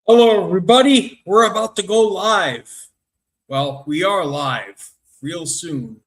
Hello, everybody. We're about to go live. Well, we are live real soon.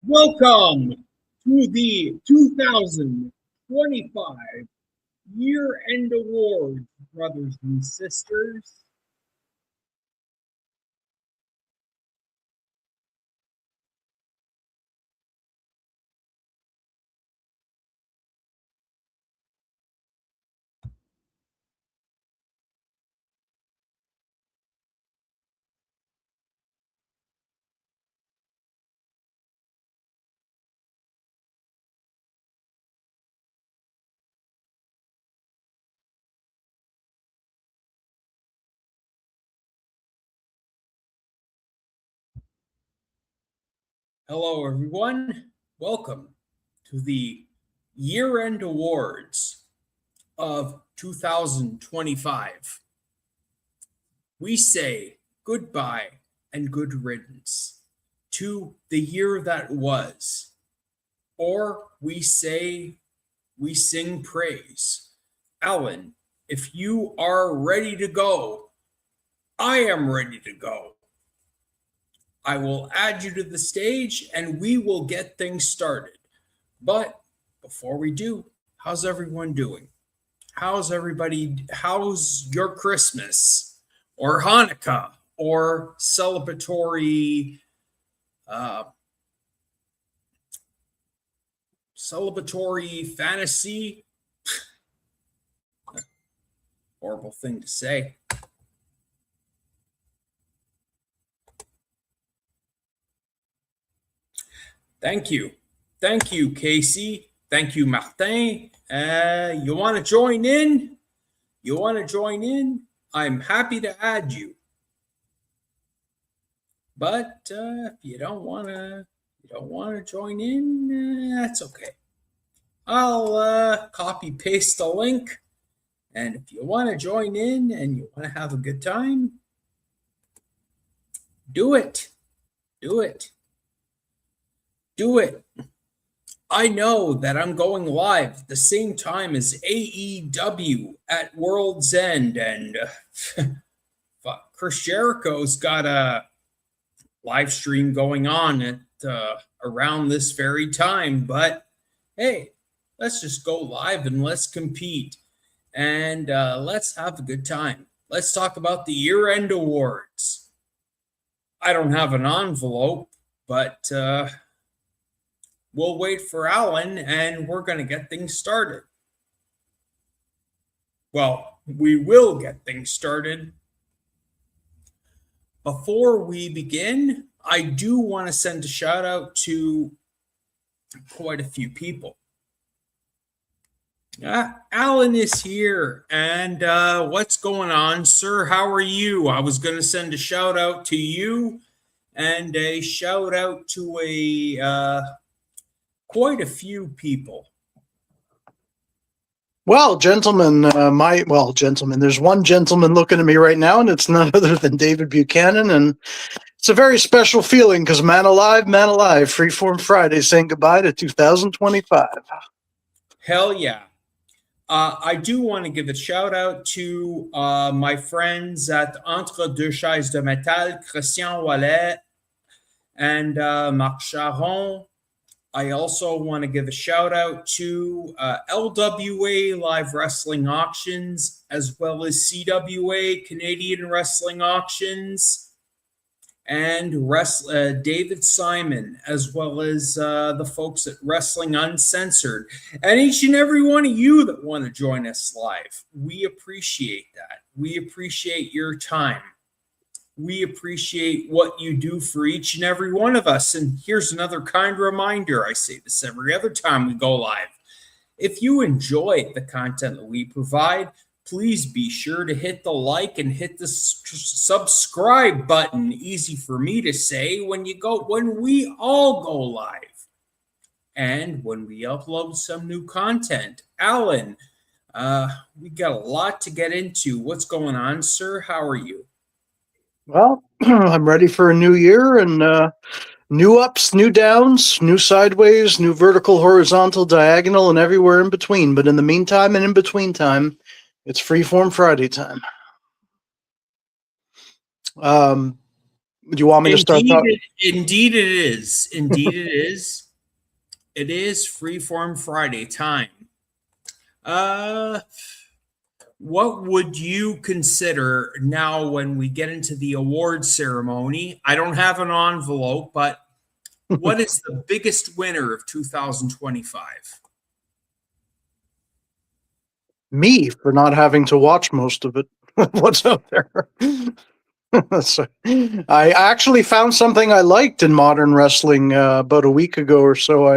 Welcome to the 2025 Year-End Awards, brothers and sisters. Hello, everyone. Welcome to the Year-End Awards of 2025. We say goodbye and good riddance to the year that was, or we sing praise. Alan, if you are ready to go, I am ready to go. I will add you to the stage and we will get things started. But before we do, how's everyone doing? How's your Christmas or Hanukkah or celebratory fantasy? Horrible thing to say. Thank you. Thank you, Casey. Thank you, Martin. You want to join in? I'm happy to add you. But if you don't want to join in, that's okay. I'll copy paste the link, and if you want to join in and you want to have a good time, do it. I know that I'm going live at the same time as AEW at World's End, and Chris Jericho's got a live stream going on at around this very time. But hey, let's just go live and let's compete and let's have a good time. Let's talk about the year-end awards. I don't have an envelope, but we'll wait for Alan and we're going to get things started. Well, we will get things started. Before we begin, I do want to send a shout out to quite a few people. Alan is here. And what's going on, sir? How are you? I was going to send a shout out to you and a shout out to quite a few people. Well, gentlemen, there's one gentleman looking at me right now, and it's none other than David Buchanan, and it's a very special feeling because man alive, Freeform Friday saying goodbye to 2025. Hell yeah. I do want to give a shout out to my friends at Entre Deux Chaises de Métal, Christian Wallet and Marc Charon. I also want to give a shout out to LWA Live Wrestling Auctions, as well as CWA Canadian Wrestling Auctions. and David Simon, as well as the folks at Wrestling Uncensored, and each and every one of you that want to join us live. We appreciate that. We appreciate your time. We appreciate what you do for each and every one of us. And here's another kind reminder. I say this every other time we go live. If you enjoy the content that we provide, please be sure to hit the like and hit the subscribe button. Easy for me to say when we all go live and when we upload some new content. Alan, we got a lot to get into. What's going on, sir? How are you? Well, I'm ready for a new year and new ups, new downs, new sideways, new vertical, horizontal, diagonal, and everywhere in between. But in the meantime and in between time, it's Freeform Friday time. Do you want me to start talking? Indeed it is. Indeed it is. It is Freeform Friday time. What would you consider now when we get into the award ceremony? I don't have an envelope, but what is the biggest winner of 2025? Me, for not having to watch most of it. What's out there? So, I actually found something I liked in modern wrestling about a week ago or so.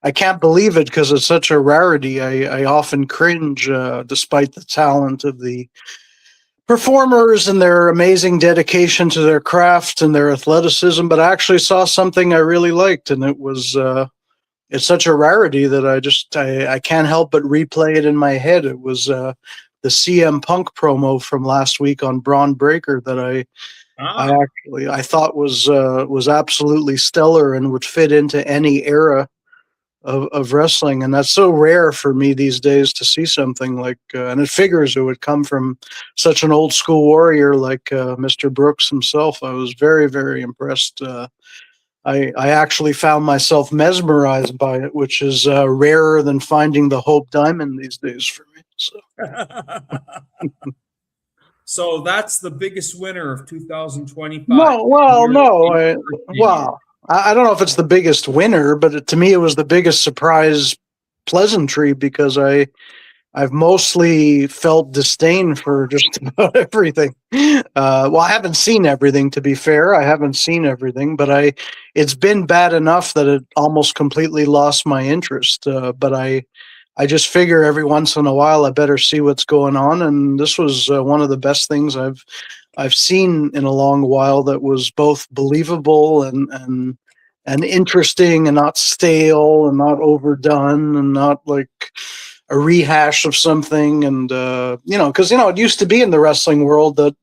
I can't believe it because it's such a rarity. I often cringe despite the talent of the performers and their amazing dedication to their craft and their athleticism. But I actually saw something I really liked, and it was it's such a rarity that I can't help but replay it in my head. It was the CM Punk promo from last week on Braun Breaker that I thought was absolutely stellar and would fit into any era of wrestling, and that's so rare for me these days to see something like. And it figures it would come from such an old school warrior like Mr. Brooks himself. I was very, very impressed. I actually found myself mesmerized by it, which is rarer than finding the Hope Diamond these days for me. So. So that's the biggest winner of 2025. No, well, no. I don't know if it's the biggest winner, but to me, it was the biggest surprise pleasantry because I've mostly felt disdain for just about everything. Well, I haven't seen everything, to be fair. I haven't seen everything, but it's been bad enough that it almost completely lost my interest. But I just figure every once in a while I better see what's going on, and this was one of the best things I've seen in a long while. That was both believable and interesting, and not stale, and not overdone, and not like a rehash of something. And because it used to be in the wrestling world that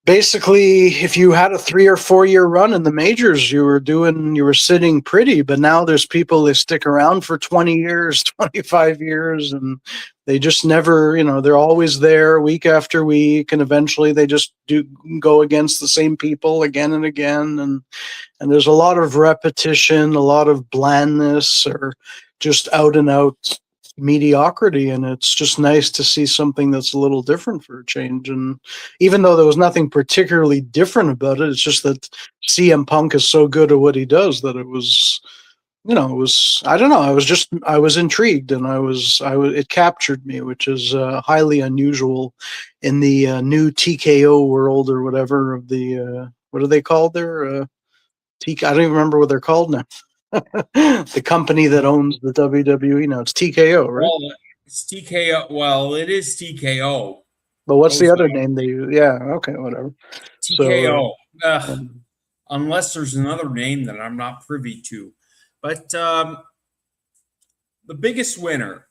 basically, if you had a 3 or 4 year run in the majors, you were sitting pretty. But now there's people, they stick around for 20 years, 25 years, and they just never, they're always there week after week, and eventually they just do go against the same people again and again. And there's a lot of repetition, a lot of blandness, or just out and out mediocrity, and it's just nice to see something that's a little different for a change. And even though there was nothing particularly different about it, it's just that CM Punk is so good at what he does that it was I don't know, I was intrigued, and it captured me, which is highly unusual in the new TKO world, or whatever, of the what are they called there? I don't even remember what they're called now. The company that owns the WWE now. It's TKO, right? Well, it's TKO. Well, it is TKO. But what's the other name they use? Yeah, okay, whatever. TKO. Unless there's another name that I'm not privy to. But the biggest winner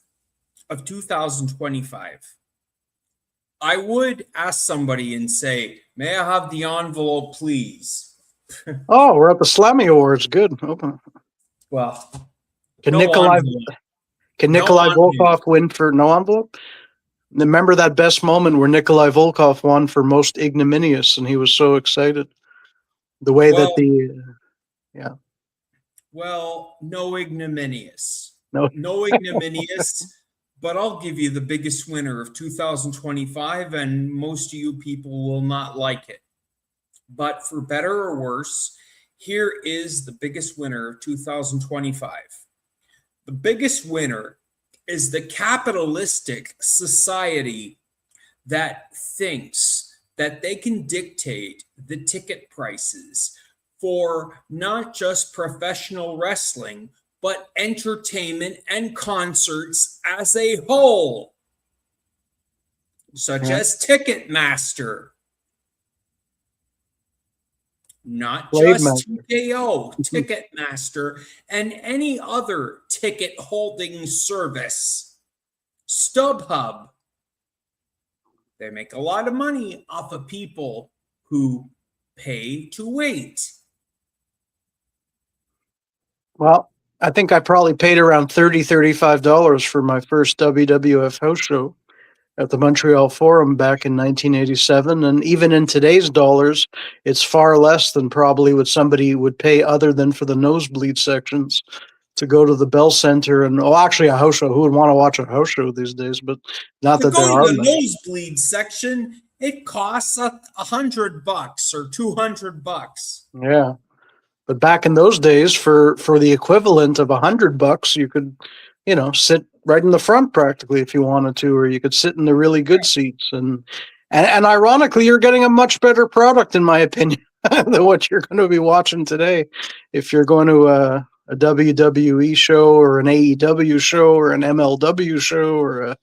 of 2025, I would ask somebody and say, may I have the envelope, please? Oh, we're at the Slammy Awards. Good. Open it. Well, can Nikolai Volkov win for no envelope? Remember that best moment where Nikolai Volkov won for most ignominious, and he was so excited. The way that yeah. Well, no ignominious. No ignominious, but I'll give you the biggest winner of 2025, and most of you people will not like it. But for better or worse, here is the biggest winner of 2025. The biggest winner is the capitalistic society that thinks that they can dictate the ticket prices for not just professional wrestling, but entertainment and concerts as a whole, such as Ticketmaster. Not just TKO, Ticketmaster, and any other ticket holding service. StubHub. They make a lot of money off of people who pay to wait. Well, I think I probably paid around $35 for my first WWF house show at the Montreal Forum back in 1987. And even in today's dollars, it's far less than probably what somebody would pay other than for the nosebleed sections to go to the Bell Center. And actually a house show. Who would want to watch a house show these days? But not that there are. To go to the nosebleed section, it costs $100 or $200. Yeah. But back in those days, for the equivalent of $100, you could, sit right in the front practically if you wanted to, or you could sit in the really good seats. And ironically, you're getting a much better product, in my opinion, than what you're going to be watching today. If you're going to a WWE show or an AEW show or an MLW show or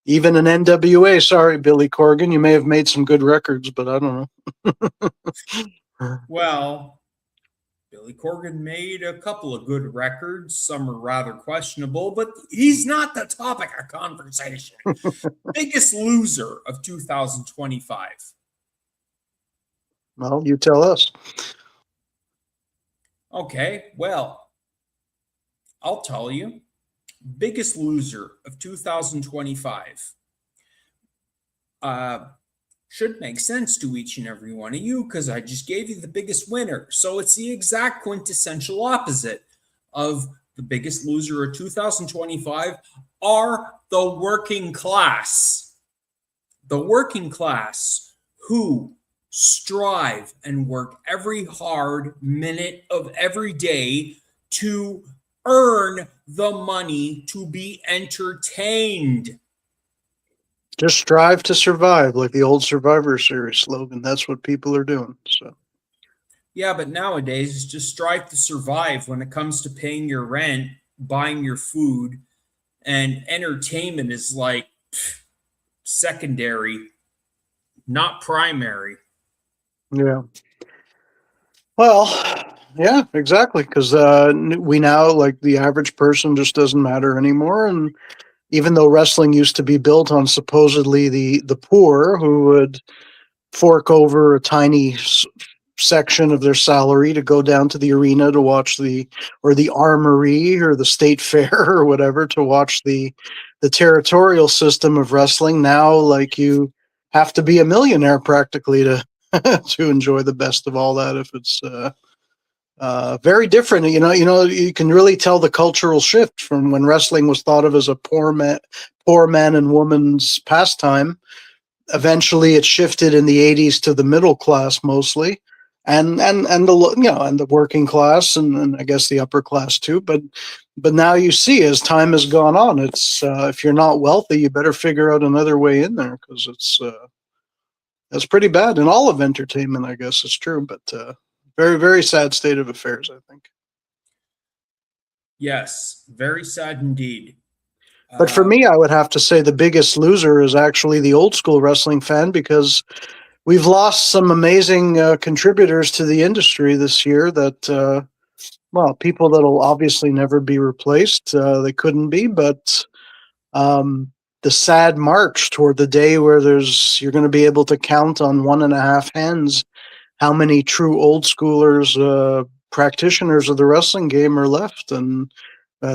even an NWA. Sorry, Billy Corgan, you may have made some good records, but I don't know. Well, Billy Corgan made a couple of good records. Some are rather questionable, but he's not the topic of conversation. Biggest loser of 2025. Well, you tell us. Okay, well, I'll tell you. Biggest loser of 2025. Should make sense to each and every one of you because I just gave you the biggest winner. So it's the exact quintessential opposite of the biggest loser of 2025 are the working class. The working class who strive and work every hard minute of every day to earn the money to be entertained. Just strive to survive, like the old Survivor Series slogan. That's what people are doing. So, yeah, but nowadays it's just strive to survive when it comes to paying your rent, buying your food, and entertainment is like secondary, not primary. Yeah. Well, yeah, exactly. Because we now, like, the average person just doesn't matter anymore, and even though wrestling used to be built on supposedly the poor who would fork over a tiny section of their salary to go down to the arena to watch the armory or the state fair or whatever to watch the territorial system of wrestling, now like you have to be a millionaire practically to to enjoy the best of all that. If it's very different, you can really tell the cultural shift from when wrestling was thought of as a poor man and woman's pastime. Eventually, it shifted in the '80s to the middle class mostly, and the working class, and I guess the upper class too. But now you see, as time has gone on, it's if you're not wealthy, you better figure out another way in there because it's pretty bad in all of entertainment. I guess it's true, but. Very, very sad state of affairs, I think. Yes, very sad indeed. But for me, I would have to say the biggest loser is actually the old school wrestling fan, because we've lost some amazing contributors to the industry this year that, people that will obviously never be replaced. They couldn't be, but the sad march toward the day where you're going to be able to count on 1.5 hands how many true old schoolers, practitioners of the wrestling game are left. And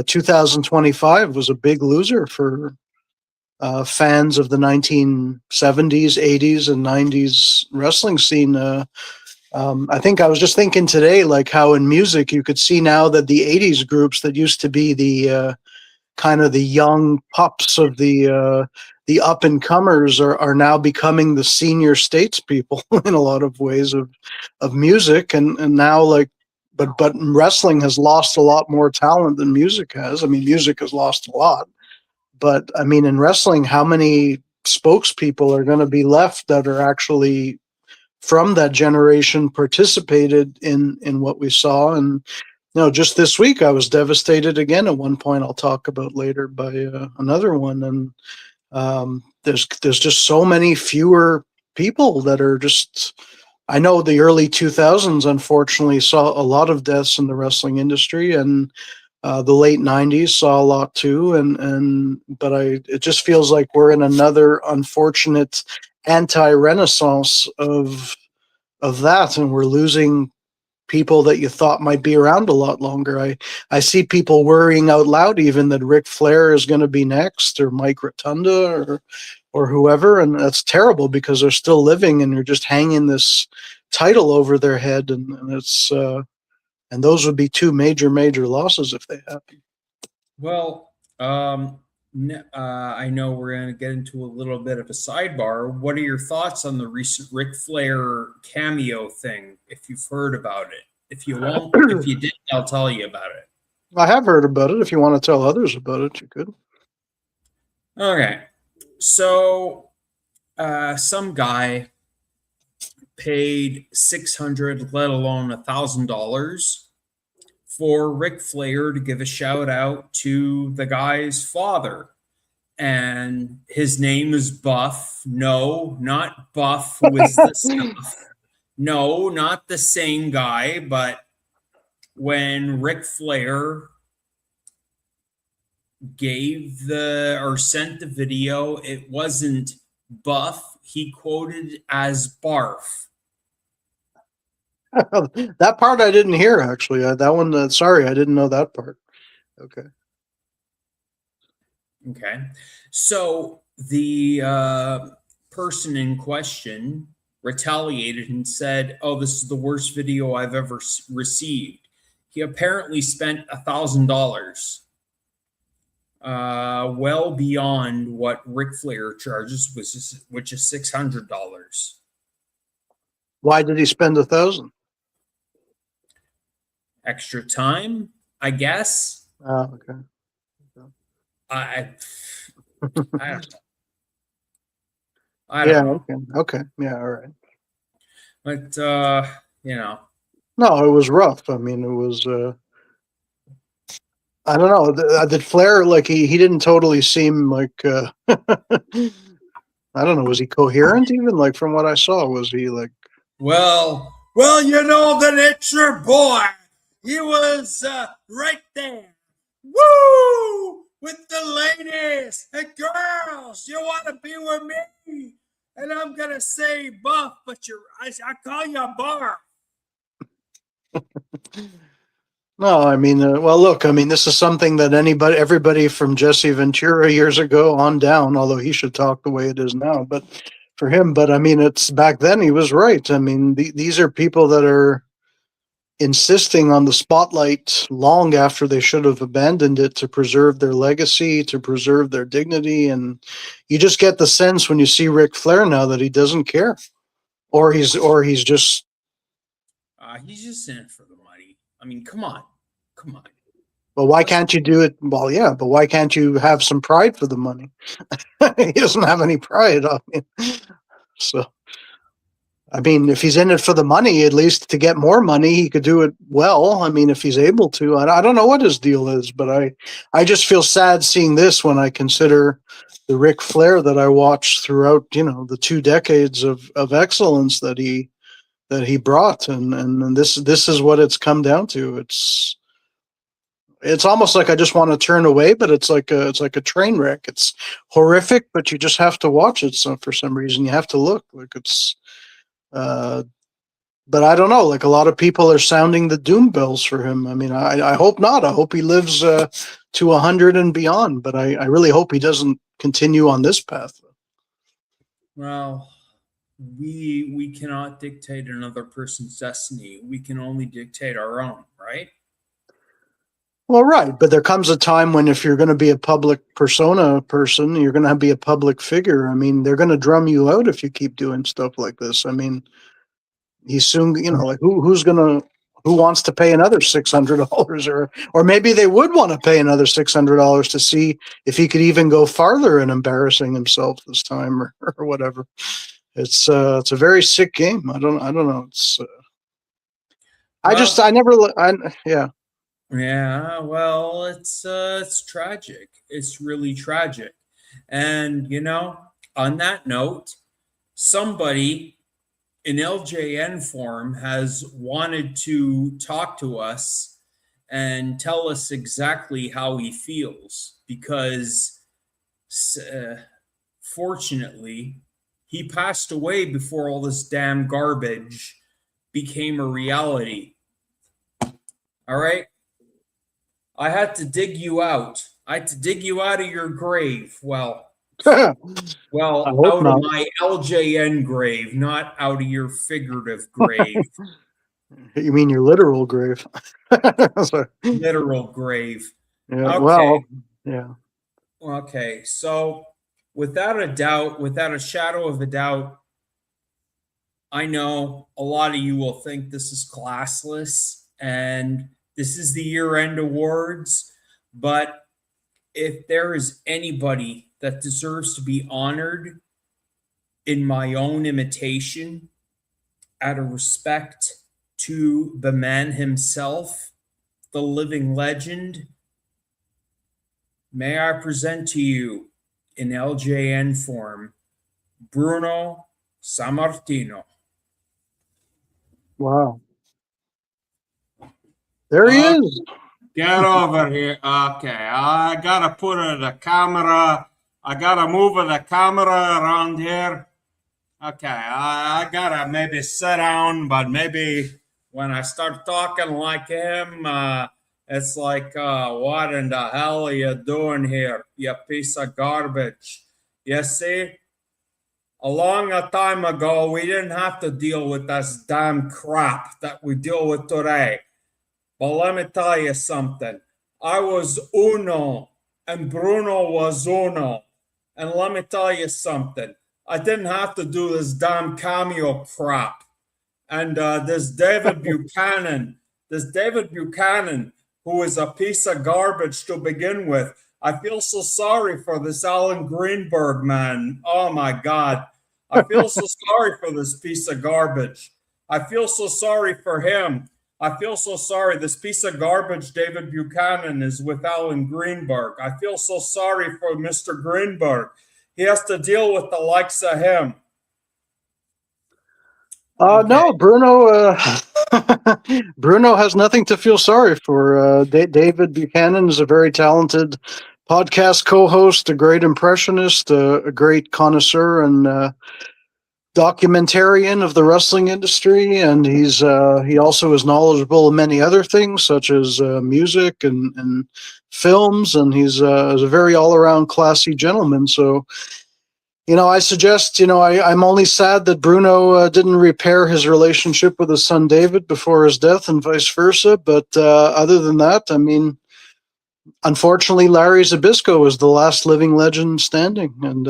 2025 was a big loser for fans of the 1970s, 80s, and 90s wrestling scene. I think I was just thinking today, like how in music you could see now that the 80s groups that used to be the kind of the young pups of the the up and comers are now becoming the senior statespeople in a lot of ways of music, and now like, but wrestling has lost a lot more talent than music has. I mean, music has lost a lot, but I mean, in wrestling, how many spokespeople are going to be left that are actually from that generation, participated in what we saw? And just this week I was devastated again at one point I'll talk about later by another one. And there's just so many fewer people that are just. I know the early 2000s unfortunately saw a lot of deaths in the wrestling industry, and the late 90s saw a lot too. But it just feels like we're in another unfortunate anti-renaissance of that, and we're losing people that you thought might be around a lot longer. I see people worrying out loud even that Ric Flair is going to be next, or Mike Rotunda, or whoever, and that's terrible because they're still living and you're just hanging this title over their head, and it's and those would be two major losses if they happen. Well, I know we're going to get into a little bit of a sidebar. What are your thoughts on the recent Ric Flair cameo thing? If you've heard about it, if you won't, if you didn't, I'll tell you about it. I have heard about it. If you want to tell others about it, you could. Okay, so some guy paid $600, let alone $1,000, for Ric Flair to give a shout out to the guy's father. And his name is Buff. No, not Buff with the stuff. No, not the same guy. But when Ric Flair sent the video, it wasn't Buff. He quoted as Barf. That part I didn't hear, actually. That one, sorry, I didn't know that part. Okay. So the person in question retaliated and said, "Oh, this is the worst video I've ever received." He apparently spent $1,000, well beyond what Ric Flair charges, which is $600. Why did he spend $1,000? Extra time, I guess. Oh, okay. I don't know. Yeah. Okay. Yeah. All right. But no, it was rough. I mean, it was. I don't know. Did Flair, like, he didn't totally seem like. I don't know. Was he coherent even? Like, from what I saw, was he like? Well, that it's your boy. He was right there. Woo! With the ladies and girls. You want to be with me? And I'm going to say Buff, but I call you Bar. No, I mean, well, look, I mean, this is something that everybody from Jesse Ventura years ago on down, although he should talk the way it is now, but for him, but I mean, it's back then he was right. I mean, these are people that are insisting on the spotlight long after they should have abandoned it to preserve their legacy, to preserve their dignity. And you just get the sense when you see Ric Flair now that he doesn't care, or he's just. He's just in it for the money. I mean, come on. But why can't you do it? Well, yeah, but why can't you have some pride for the money? He doesn't have any pride. I mean, if he's in it for the money, at least to get more money, he could do it well. I mean, if he's able to. I don't know what his deal is, but I just feel sad seeing this when I consider the Ric Flair that I watched throughout, the 2 decades of excellence that he brought, and this is what it's come down to. It's almost like I just want to turn away, but it's like a train wreck. It's horrific, but you just have to watch it. So for some reason, you have to look. Like it's. But I don't know. Like a lot of people are sounding the doom bells for him. I mean, I hope not. I hope he lives to 100 and beyond. But I really hope he doesn't continue on this path. Well, we cannot dictate another person's destiny. We can only dictate our own, right? Well, right, but there comes a time when if you're going to be a public persona person, you're going to be a public figure. I mean, they're going to drum you out if you keep doing stuff like this. I mean, he's soon, like who wants to pay another $600, or maybe they would want to pay another $600 to see if he could even go farther in embarrassing himself this time, or whatever. It's a very sick game. I don't know. It's Well, yeah. yeah, well, it's tragic. It's really tragic. And on that note, somebody in LJN form has wanted to talk to us and tell us exactly how he feels because fortunately he passed away before all this damn garbage became a reality. All right? I had to dig you out. I had to dig you out of your grave. Well, I hope out of not. my LJN grave, not out of your figurative grave. You mean your literal grave? Sorry. Literal grave. Yeah. Okay. Well. Yeah. Okay. So, without a doubt, without a shadow of a doubt, I know a lot of you will think this is classless and this is the year-end awards, but if there is anybody that deserves to be honored in my own imitation, out of respect to the man himself, the living legend, may I present to you in LJN form Bruno Sammartino. Wow. There he is. Get over here. Okay, I gotta put the camera. I gotta move the camera around here. Okay, I gotta maybe sit down, but maybe when I start talking like him, it's like, what in the hell are you doing here, you piece of garbage? You see, a long time ago, we didn't have to deal with this damn crap that we deal with today. But let me tell you something. I was uno, and Bruno was uno. And let me tell you something. I didn't have to do this damn cameo crap. And this David Buchanan, who is a piece of garbage to begin with. I feel so sorry for this Alan Greenberg man. Oh my God. I feel so sorry for this piece of garbage. I feel so sorry for him. I feel so sorry. This piece of garbage, David Buchanan, is with Alan Greenberg. I feel so sorry for Mr. Greenberg. He has to deal with the likes of him. Okay. No, Bruno. Bruno has nothing to feel sorry for. David Buchanan is a very talented podcast co-host, a great impressionist, a great connoisseur, and documentarian of the wrestling industry, and he also is knowledgeable in many other things such as music and films, and he's a very all-around classy gentleman. So I suggest, I'm only sad that Bruno didn't repair his relationship with his son David before his death, and vice versa. But other than that, I mean, unfortunately, Larry Zbyszko is the last living legend standing, and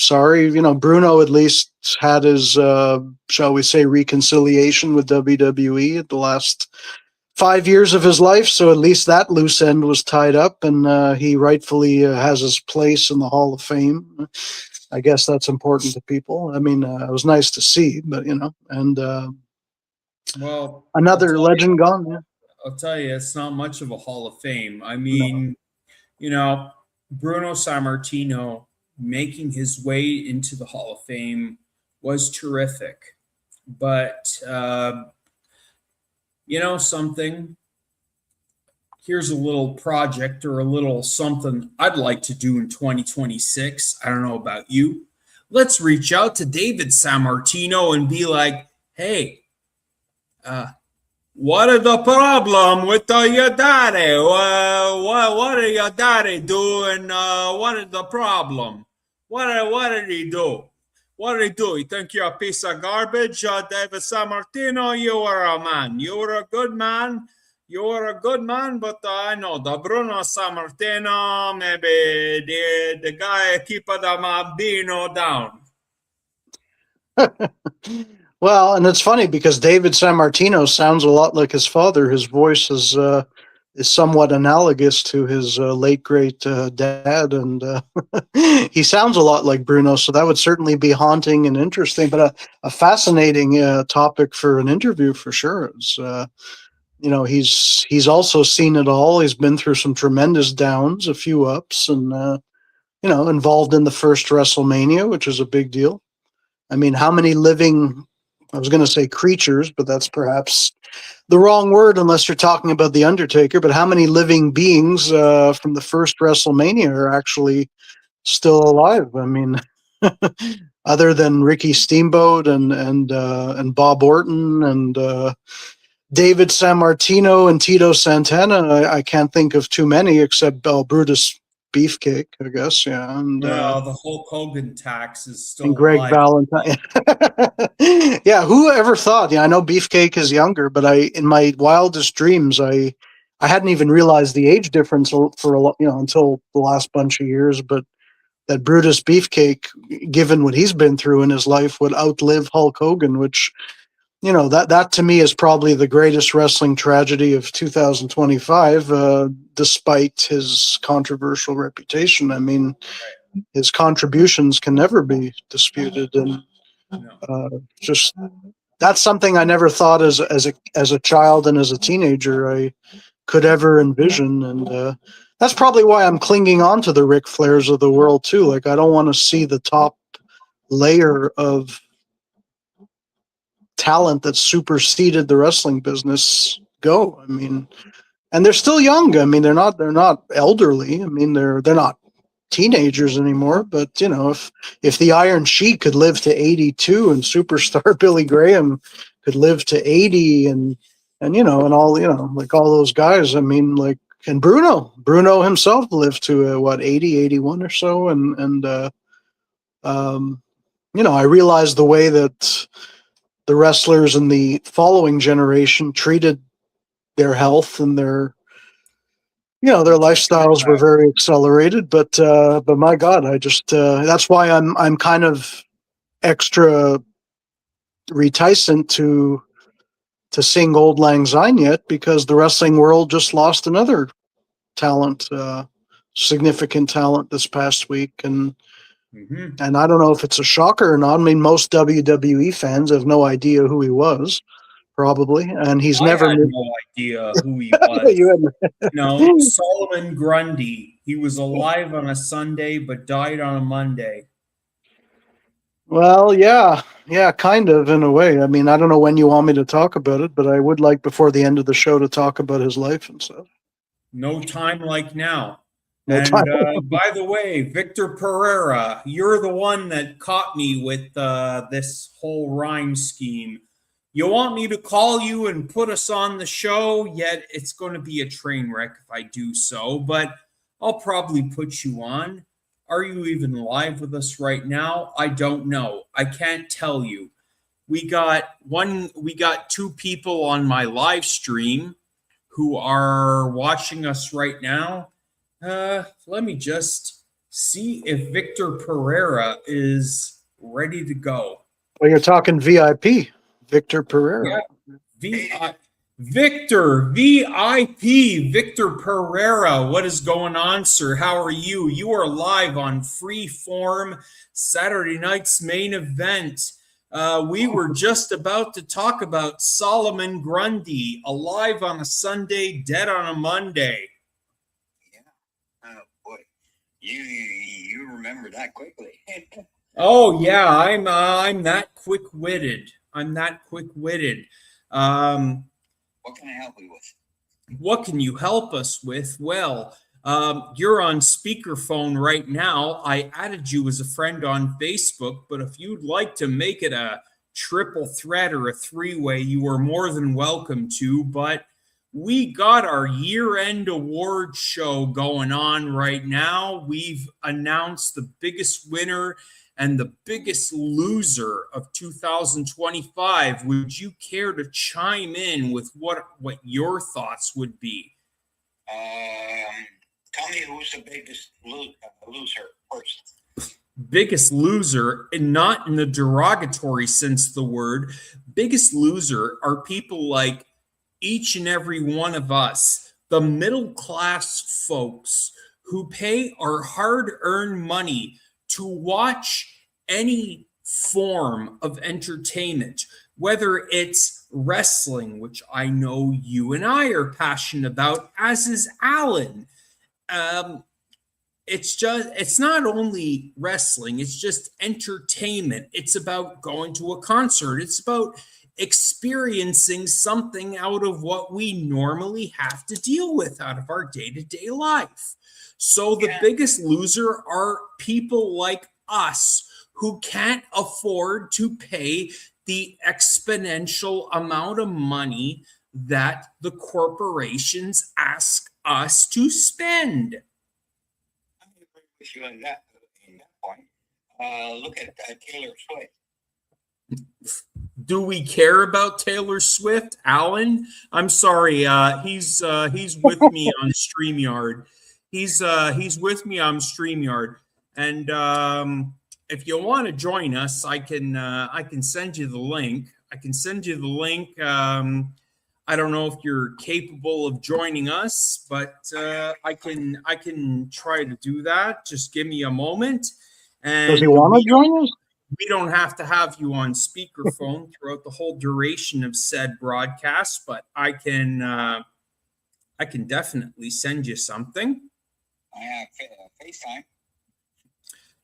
sorry, Bruno at least had his, shall we say, reconciliation with WWE at the last 5 years of his life. So at least that loose end was tied up, and he rightfully has his place in the Hall of Fame. I guess that's important to people. I mean, it was nice to see, but and well, another legend gone. Yeah. I'll tell you, it's not much of a Hall of Fame. I mean, Bruno Sammartino making his way into the Hall of Fame was terrific. But, something, here's a little project or a little something I'd like to do in 2026. I don't know about you. Let's reach out to David Sammartino and be like, hey, what is the problem with your daddy? What are your daddy doing? What is the problem? What did he do? What did he do? You think you're a piece of garbage, David Sammartino? You were a man. You were a good man. you're a good man, but I know the Bruno Sammartino, maybe the guy keep the Mambino down. Well, and it's funny because David Sammartino sounds a lot like his father. His voice is somewhat analogous to his late great dad, and he sounds a lot like Bruno. So that would certainly be haunting and interesting, but a fascinating topic for an interview for sure. It's, he's also seen it all. He's been through some tremendous downs, a few ups, and involved in the first WrestleMania, which is a big deal. I mean, how many living, I was going to say creatures, but that's perhaps the wrong word unless you're talking about The Undertaker, but how many living beings from the first WrestleMania are actually still alive? I mean, other than Ricky Steamboat and Bob Orton and David Sammartino and Tito Santana, I can't think of too many except Brutus Beefcake, I guess. Yeah. And the Hulk Hogan tax is still and Greg alive. Valentine. Yeah, who ever thought? Yeah, I know Beefcake is younger, but in my wildest dreams, I hadn't even realized the age difference until the last bunch of years. But that Brutus Beefcake, given what he's been through in his life, would outlive Hulk Hogan, which that to me is probably the greatest wrestling tragedy of 2025, despite his controversial reputation. I mean, his contributions can never be disputed, and just that's something I never thought as a child and as a teenager I could ever envision, and that's probably why I'm clinging on to the Ric Flairs of the world too. Like, I don't want to see the top layer of talent that superseded the wrestling business go. I mean, and they're still young. I mean, they're not elderly. I mean, they're not teenagers anymore. But if the Iron Sheik could live to 82 and superstar Billy Graham could live to 80 and all, like all those guys, I mean, like, and Bruno himself lived to 80, 81 or so, and I realized the way that the wrestlers in the following generation treated their health and their lifestyles were very accelerated, but my God, I just that's why I'm kind of extra reticent to sing Old Lang Syne yet, because the wrestling world just lost another talent, significant talent this past week, and I don't know if it's a shocker or not. I mean, most WWE fans have no idea who he was, probably, and he's never. I had no idea who he was. Solomon Grundy. He was alive on a Sunday but died on a Monday. Well, yeah, kind of, in a way. I mean, I don't know when you want me to talk about it, but I would like before the end of the show to talk about his life and stuff. No time like now. By the way, Victor Pereira, you're the one that caught me with this whole rhyme scheme. You want me to call you and put us on the show, yet it's going to be a train wreck if I do so, but I'll probably put you on. Are you even live with us right now? I don't know. I can't tell you. We got two people on my live stream who are watching us right now. Let me just see if Victor Pereira is ready to go. Well, you're talking VIP, Victor Pereira. Yeah. Victor Pereira. What is going on, sir? How are you? You are live on Freeform, Saturday night's main event. We were just about to talk about Solomon Grundy, alive on a Sunday, dead on a Monday. You remember that quickly. Oh yeah, I'm that quick-witted. What can I help you with? What can you help us with? Well, you're on speakerphone right now. I added you as a friend on Facebook, but if you'd like to make it a triple threat or a three-way, you are more than welcome to. But we got our year-end award show going on right now. We've announced the biggest winner and the biggest loser of 2025. Would you care to chime in with what your thoughts would be? Tell me who's the biggest loser first. Biggest loser, and not in the derogatory sense of the word. Biggest loser are people like each and every one of us, the middle class folks who pay our hard-earned money to watch any form of entertainment, whether it's wrestling, which I know you and I are passionate about, as is Alan. It's not only wrestling, it's just entertainment. It's about going to a concert. It's about experiencing something out of what we normally have to deal with out of our day-to-day life. So the biggest loser are people like us who can't afford to pay the exponential amount of money that the corporations ask us to spend. I'm agree with you on that point. Look at Taylor Swift. Do we care about Taylor Swift, Alan? I'm sorry, he's with me on StreamYard. He's with me on StreamYard, and if you want to join us, I can send you the link. I don't know if you're capable of joining us, but I can try to do that. Just give me a moment. And does he want to join us? We don't have to have you on speakerphone throughout the whole duration of said broadcast, but I can definitely send you something. I have FaceTime.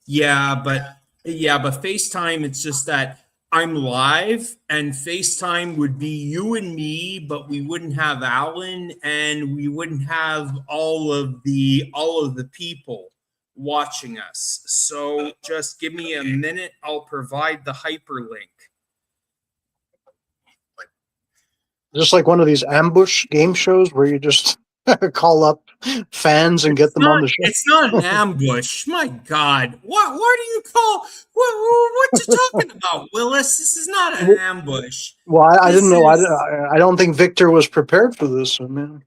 Yeah, but FaceTime, it's just that I'm live, and FaceTime would be you and me, but we wouldn't have Alan, and we wouldn't have all of the people watching us. So just give me a minute. I'll provide the hyperlink. Just like one of these ambush game shows where you just call up fans and get them on the show. It's not an ambush. My God. What do you call what you talking about, Willis? This is not an ambush. Well, I didn't know. I don't think Victor was prepared for this. I mean,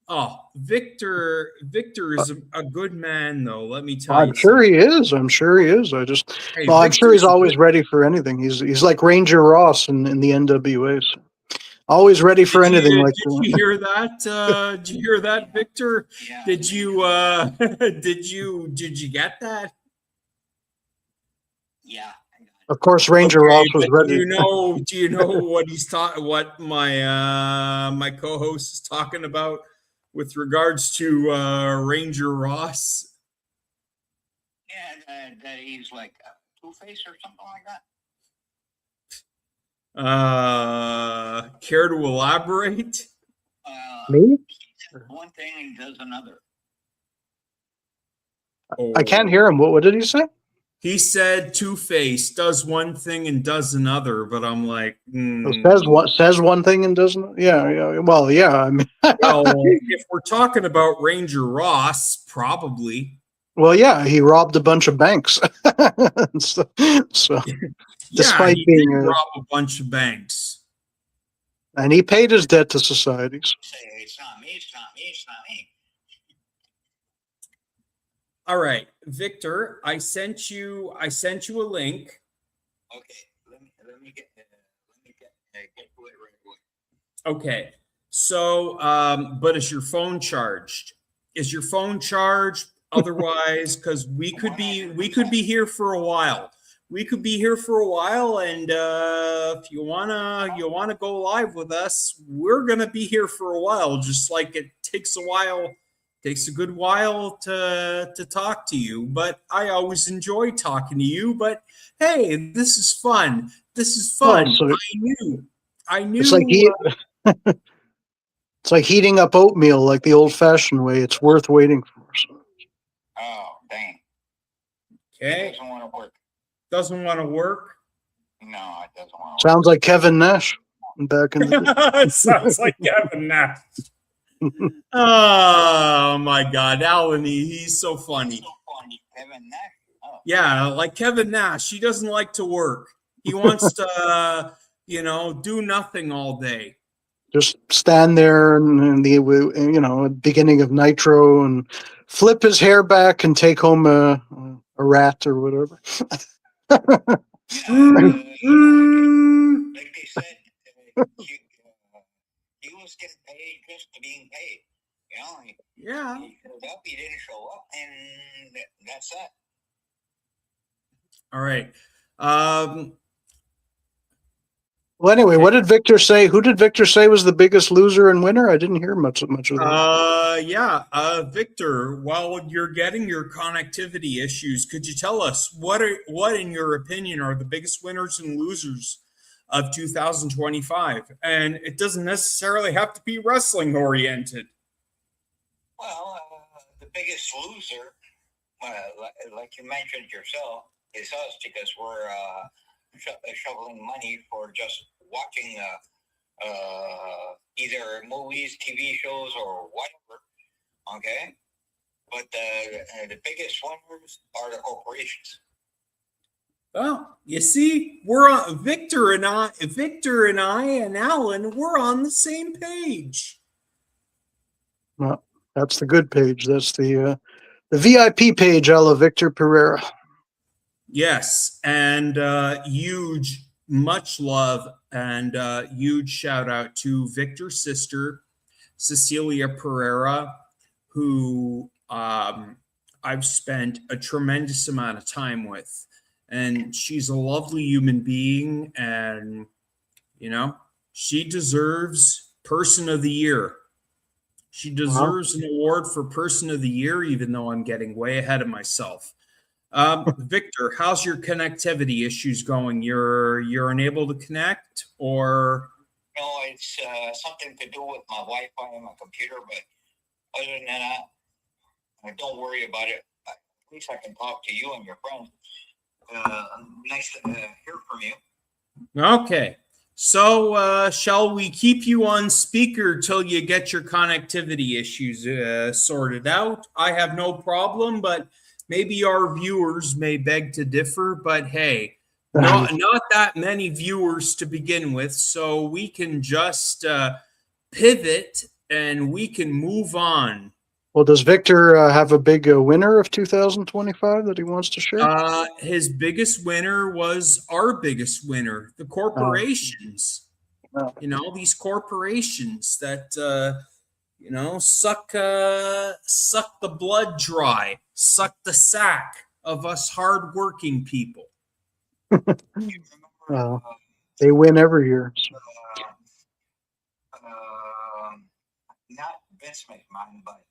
oh, Victor is a good man, though. Let me tell you. I'm sure he is. I'm sure he is. I'm sure he's always ready for anything. He's like Ranger Ross in the NWA. So. Always ready for anything like that. Did you hear that? Did you hear that, Victor? Yeah. Did you get that? Yeah. Of course, Ranger Ross was ready. Do you know what he's what my co-host is talking about with regards to Ranger Ross? Yeah, that he's like Two-Face or something like that. Care to elaborate? Me? One thing and does another. I can't hear him. What did he say? He said Two-Face does one thing and does another, but I'm like, says one thing and doesn't. Yeah. Well, yeah. I mean, well, if we're talking about Ranger Ross, probably. Well, yeah, he robbed a bunch of banks. so despite he being did rob a bunch of banks, and he paid his debt to societies. It's not me. It's not me. It's not me. All right, Victor, I sent you a link. Okay, let me get to it right away. Okay, so but is your phone charged? Is your phone charged? Otherwise, because we could be here for a while. We could be here for a while, and if you wanna go live with us, we're gonna be here for a while. Just like it takes a good while to talk to you. But I always enjoy talking to you. But hey, this is fun. This is fun. Oh, so I knew. It's like it's like heating up oatmeal, like the old-fashioned way. It's worth waiting for. So. Oh, dang. Okay. It doesn't want to work. Doesn't want to work? No, it doesn't want to work. Sounds like Kevin Nash. back in the It sounds like Kevin Nash. Oh my God, Alan, he's so funny. Kevin Nash. Oh. Yeah, like Kevin Nash, he doesn't like to work. He wants to, do nothing all day. just stand there and beginning of Nitro and flip his hair back and take home a rat or whatever. Like they said, he was getting paid just to being paid. Yeah. He showed up, he didn't show up, and that's that. All right. Well, anyway, what did Victor say? Who did Victor say was the biggest loser and winner? I didn't hear much of that. Victor, while you're getting your connectivity issues, could you tell us what, in your opinion, are the biggest winners and losers of 2025? And it doesn't necessarily have to be wrestling oriented. Well, the biggest loser, like you mentioned yourself, is us because we're shoveling money for just watching either movies, TV shows, or whatever. Okay, but the biggest winners are the corporations. Well, you see, we're on Victor and I and Alan, we're on the same page. Well, that's the good page. That's the VIP page, a la Victor Pereira. Yes, and huge, much love, and huge shout out to Victor's sister, Cecilia Pereira, who I've spent a tremendous amount of time with. And she's a lovely human being, and, she deserves Person of the Year. She deserves an award for Person of the Year, even though I'm getting way ahead of myself. Victor, how's your connectivity issues going? You're unable to connect, or? No, it's something to do with my Wi-Fi and my computer, but other than that, don't worry about it. At least I can talk to you and your friends. Nice to hear from you. Okay. So, shall we keep you on speaker till you get your connectivity issues sorted out? I have no problem, but maybe our viewers may beg to differ. But hey, not that many viewers to begin with, so we can just pivot and we can move on. Well, does Victor have a big winner of 2025 that he wants to share? His biggest winner was our biggest winner, the corporations. These corporations that suck the blood dry, suck the sack of us hardworking people. They win every year. So. Not Vince McMahon, but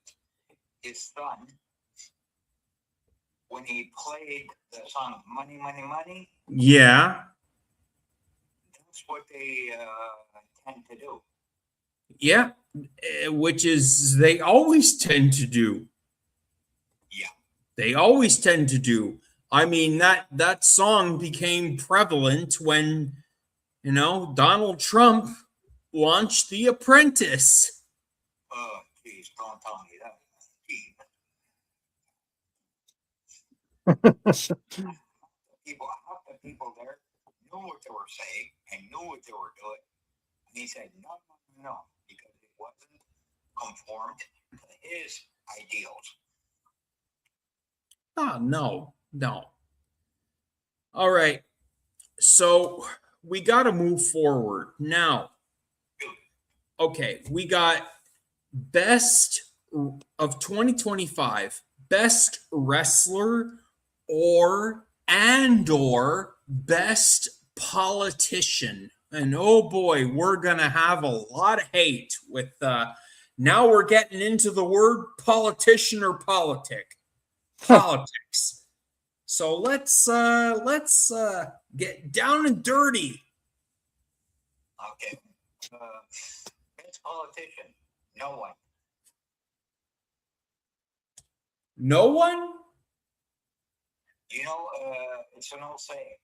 his son, when he played the song Money, Money, Money. Yeah. That's what they tend to do. Yeah, which is they always tend to do. Yeah. They always tend to do. I mean, that song became prevalent when, Donald Trump launched The Apprentice. Oh, geez, don't tell me that. Half the people there knew what they were saying and knew what they were doing. And he said, no, because it wasn't conformed to his ideals. No. All right. So we got to move forward now. Okay, we got best of 2025, best wrestler or best politician. And oh boy, we're going to have a lot of hate with now we're getting into the word politician or politics. So let's get down and dirty. Okay. Best politician, no one. No one? It's an old saying.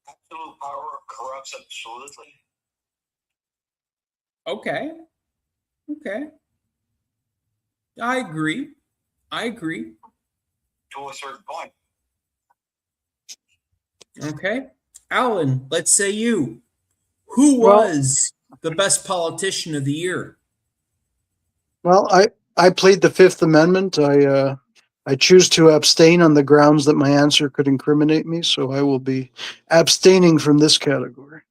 absolute power corrupts absolutely. Okay. Okay. I agree. I agree. To a certain point. Okay. Alan, let's say you. Who Well, was the best politician of the year? well, I plead the Fifth Amendment. I choose to abstain on the grounds that my answer could incriminate me, so I will be abstaining from this category.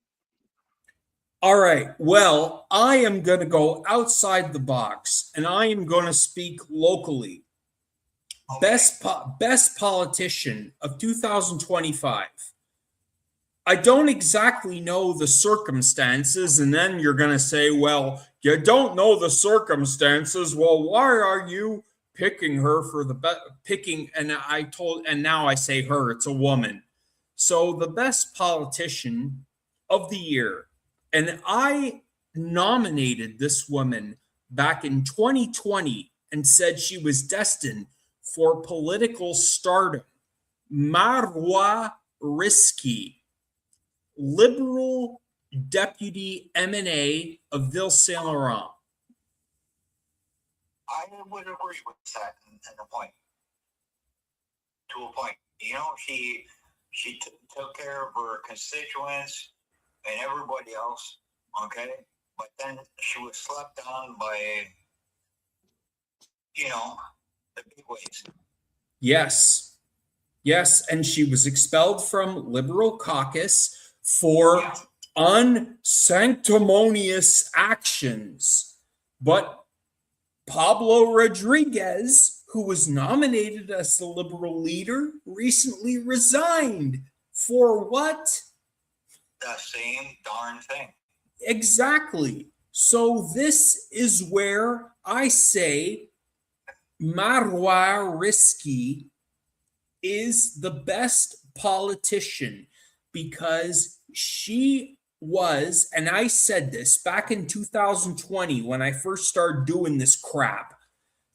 All right. Well, I am going to go outside the box and I am going to speak locally. Okay. Best politician of 2025. I don't exactly know the circumstances, and then you're going to say, well, you don't know the circumstances. Well, why are you picking her for the picking? And now I say her, it's a woman. So the best politician of the year, and I nominated this woman back in 2020 and said she was destined for political stardom. Marwa Risky, Liberal Deputy M&A of Ville Saint Laurent. I would agree with that in a point. To a point. You know, she took care of her constituents and everybody else, okay? But then she was slapped down by, you know, the big ways. Yes. Yes, and she was expelled from Liberal caucus for unsanctimonious actions. But Pablo Rodriguez, who was nominated as the Liberal leader, recently resigned. For what? The same darn thing. Exactly. So this is where I say Marwa Risky is the best politician because she was, and I said this back in 2020 when I first started doing this crap,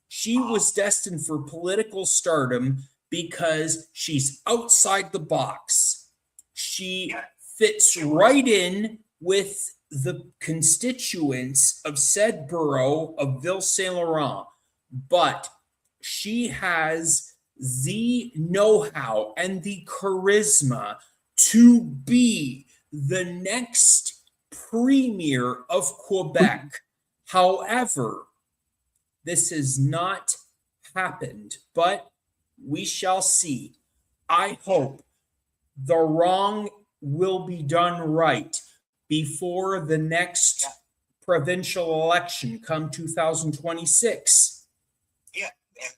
she was destined for political stardom because she's outside the box. She fits right in with the constituents of said borough of Ville Saint Laurent, but she has the know-how and the charisma to be the next premier of Quebec. However, this has not happened, but we shall see. I hope the wrong will be done right before the next provincial election come 2026. Yeah, and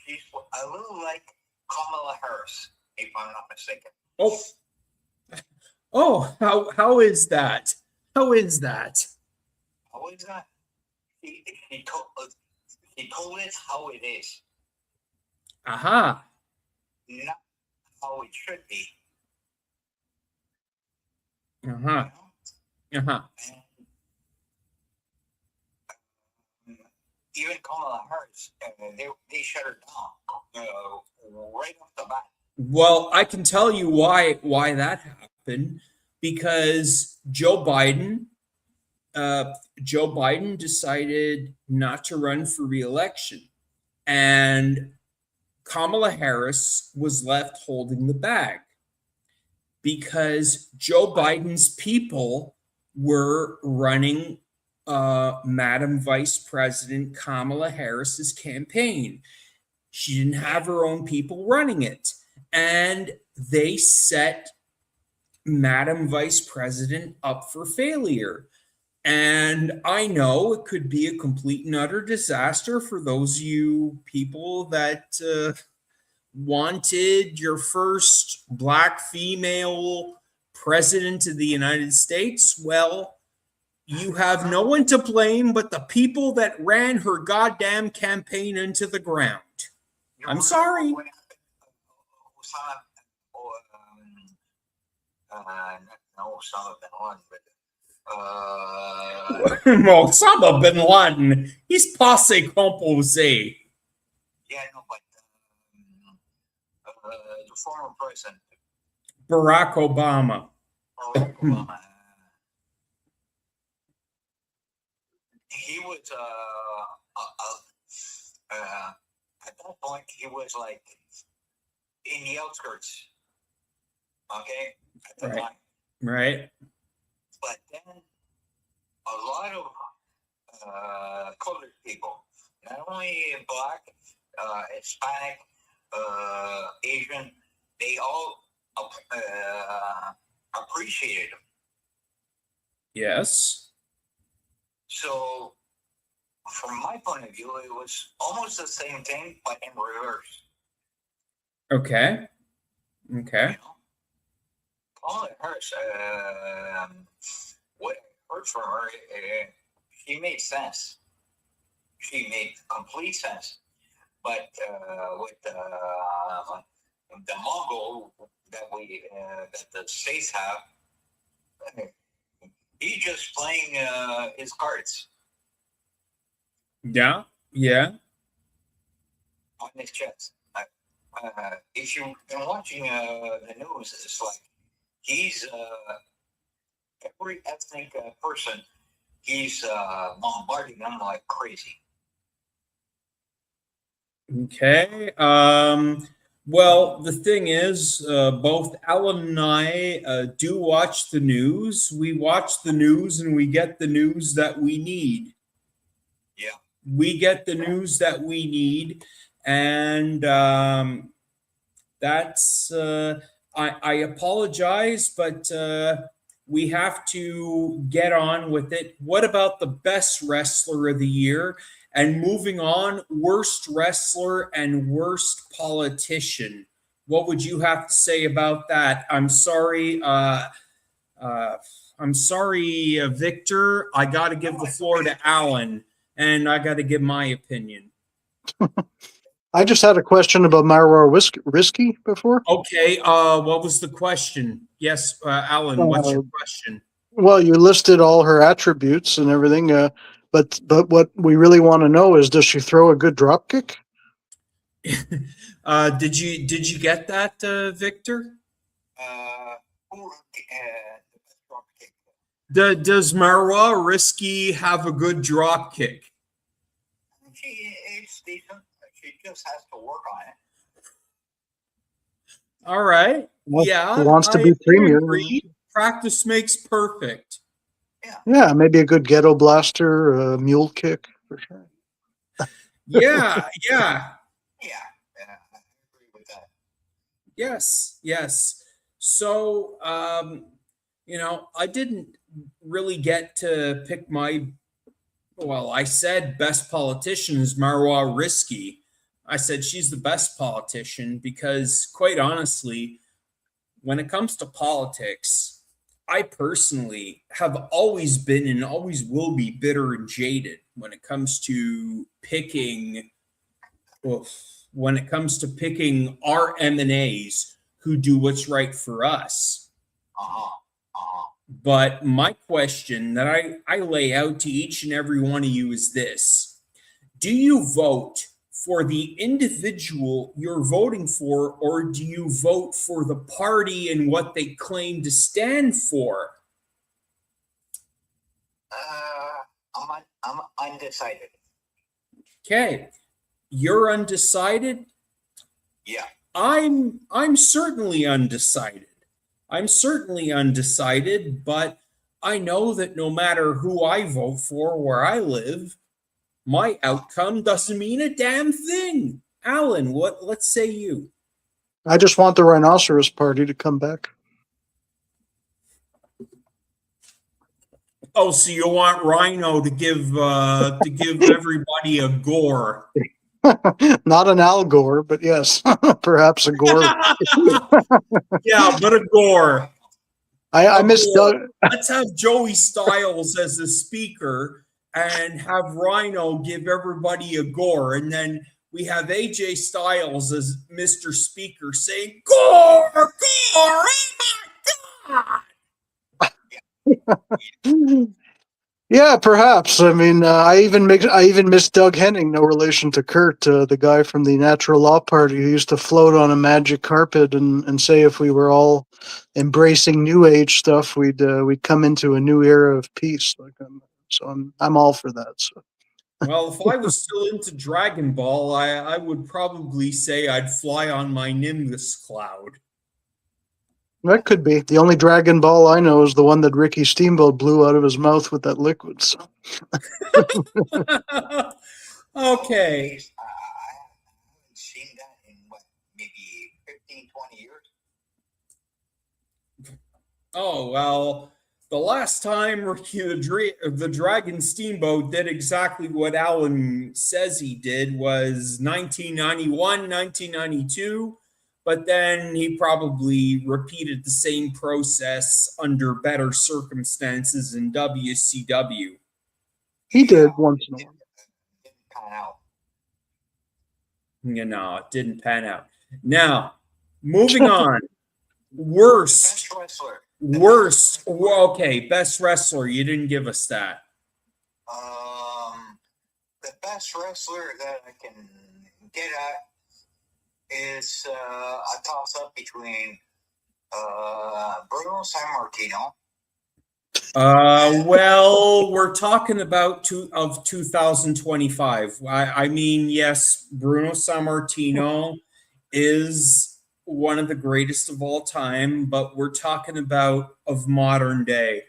she's a little like Kamala Harris, if I'm not mistaken. How is that? How is that? How is that? He told it how it is. Aha. Not how it should be. Uh-huh. Uh-huh. And even Kamala Harris, they shut her down right off the bat. Well, I can tell you why that happened, because Joe Biden decided not to run for re-election, and Kamala Harris was left holding the bag because Joe Biden's people were running Madam Vice President Kamala Harris's campaign. She didn't have her own people running it. And they set Madam Vice President up for failure. And I know it could be a complete and utter disaster for those of you people that wanted your first Black female president of the United States. Well, you have no one to blame but the people that ran her goddamn campaign into the ground. I'm sorry. Osama bin Laden, Osama bin Laden, he's passé composé. Yeah, no, but the former president, Barack Obama. he was at that point he was like in the outskirts. Okay, at the time. Right. But then a lot of colored people, not only black, Hispanic, Asian, they all appreciated him. Yes. So, from my point of view, it was almost the same thing, but in reverse. Okay. Okay. You know? Kamala Harris, what I heard from her, she made sense. She made complete sense. But with the Mongol that the states have, he's just playing his cards Yeah. Yeah. on his chest. If you've been watching the news, it's like he's every ethnic person, he's bombarding them like crazy. Okay. Well, the thing is, both Alan and I do watch the news. We watch the news and we get the news that we need. Yeah. We get the news that we need. And that's, I apologize, but we have to get on with it. What about the best wrestler of the year? And moving on, worst wrestler and worst politician. What would you have to say about that? I'm sorry, Victor. I got to give the floor to Alan, and I got to give my opinion. I just had a question about Marwa Risky before. Okay. What was the question? Yes, Alan. What's your question? Well, you listed all her attributes and everything, but what we really want to know is, does she throw a good drop kick? Did you get that, Victor? Does Marwa Risky have a good drop kick? It's decent. She just has to work on it. All right. Well, Yeah. she wants to be premier. Agree. Practice makes perfect. Yeah, maybe a good ghetto blaster, mule kick for sure. Yeah. Yeah, I agree with that. Yes. So, I didn't really get to pick my. Well, I said best politician is Marwa Risky. I said she's the best politician because, quite honestly, when it comes to politics, I personally have always been and always will be bitter and jaded when it comes to picking. When it comes to picking our M&As who do what's right for us. But my question that I lay out to each and every one of you is this. Do you vote for the individual you're voting for, or do you vote for the party and what they claim to stand for? I'm undecided. Okay. You're undecided? Yeah. I'm certainly undecided. But I know that no matter who I vote for where I live, my outcome doesn't mean a damn thing. Alan, let's say you. I just want the Rhinoceros Party to come back. Oh, so you want Rhino to give everybody a gore. Not an Al Gore, but yes, perhaps a Gore. Yeah, but a gore. I missed Doug. Let's have Joey Styles as the speaker and have Rhino give everybody a gore. And then we have AJ Styles as Mr. Speaker saying, gore, gore, oh my God. Yeah, perhaps. I mean, I even miss Doug Henning, no relation to Kurt, the guy from the Natural Law Party who used to float on a magic carpet and say if we were all embracing New Age stuff, we'd come into a new era of peace. I'm all for that. So Well, if I was still into Dragon Ball, I would probably say I'd fly on my Nimbus cloud. that could be the only Dragon Ball I know is the one that Ricky Steamboat blew out of his mouth with that liquid. So. Okay. I haven't seen that in what, maybe 15, 20 years. Oh, well, the last time Ricky the Dragon Steamboat did exactly what Alan says he did was 1991, 1992, but then he probably repeated the same process under better circumstances in WCW. He did once in a while. Didn't pan out. You know, it didn't pan out. Now, moving on. Worst. Best wrestler. Worst. Well, okay, best wrestler. You didn't give us that. The best wrestler that I can get at is a toss-up between Bruno Sammartino. Well, we're talking about 2025. I mean, yes, Bruno Sammartino is one of the greatest of all time, but we're talking about of modern day.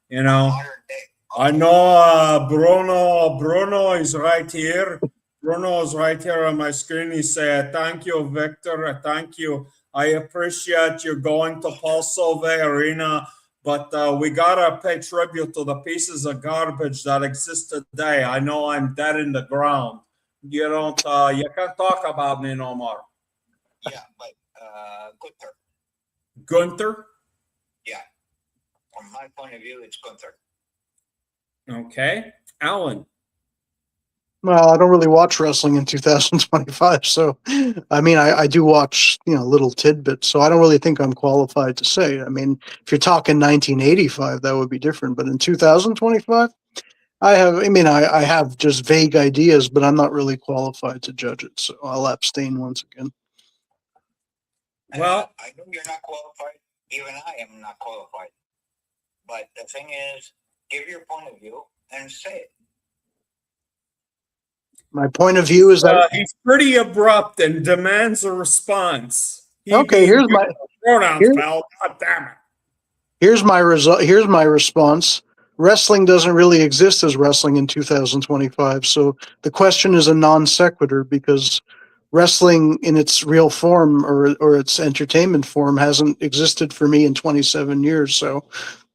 You know, Modern day. I know Bruno is right here. Bruno is right here on my screen. He said, "Thank you, Victor. Thank you. I appreciate you going to Pulsove Arena, but we gotta pay tribute to the pieces of garbage that exist today. I know I'm dead in the ground. You can't talk about me no more." Yeah, but Gunther. Gunther. Yeah. From my point of view, it's Gunther. Okay, Alan. Well, I don't really watch wrestling in 2025, so I mean, I do watch little tidbits, so I don't really think I'm qualified to say. I mean, if you're talking 1985, that would be different, but in 2025, I have just vague ideas, but I'm not really qualified to judge it, so I'll abstain once again. Well, I know you're not qualified. Even I am not qualified. But the thing is, give your point of view and say it. My point of view is that he's pretty abrupt and demands a response. Okay, here's my pronouns, pal. God damn it. Here's my result. Here's my response. Wrestling doesn't really exist as wrestling in 2025. So the question is a non sequitur because wrestling in its real form or its entertainment form hasn't existed for me in 27 years. So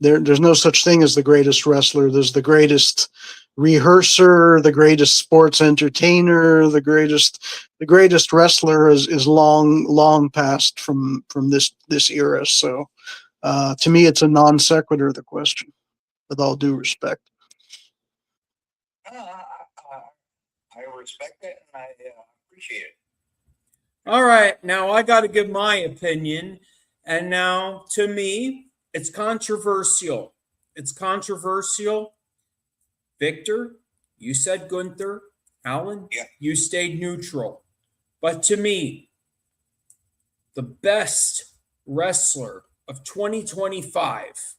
there's no such thing as the greatest wrestler. There's the greatest rehearser, the greatest sports entertainer, the greatest wrestler is long past from this era. So to me, it's a non sequitur, the question, with all due respect. I respect it and I appreciate it. All right, now I got to give my opinion. And now, to me, it's controversial. It's controversial. Victor, you said Gunther. Alan, yeah. You stayed neutral. But to me, the best wrestler of 2025,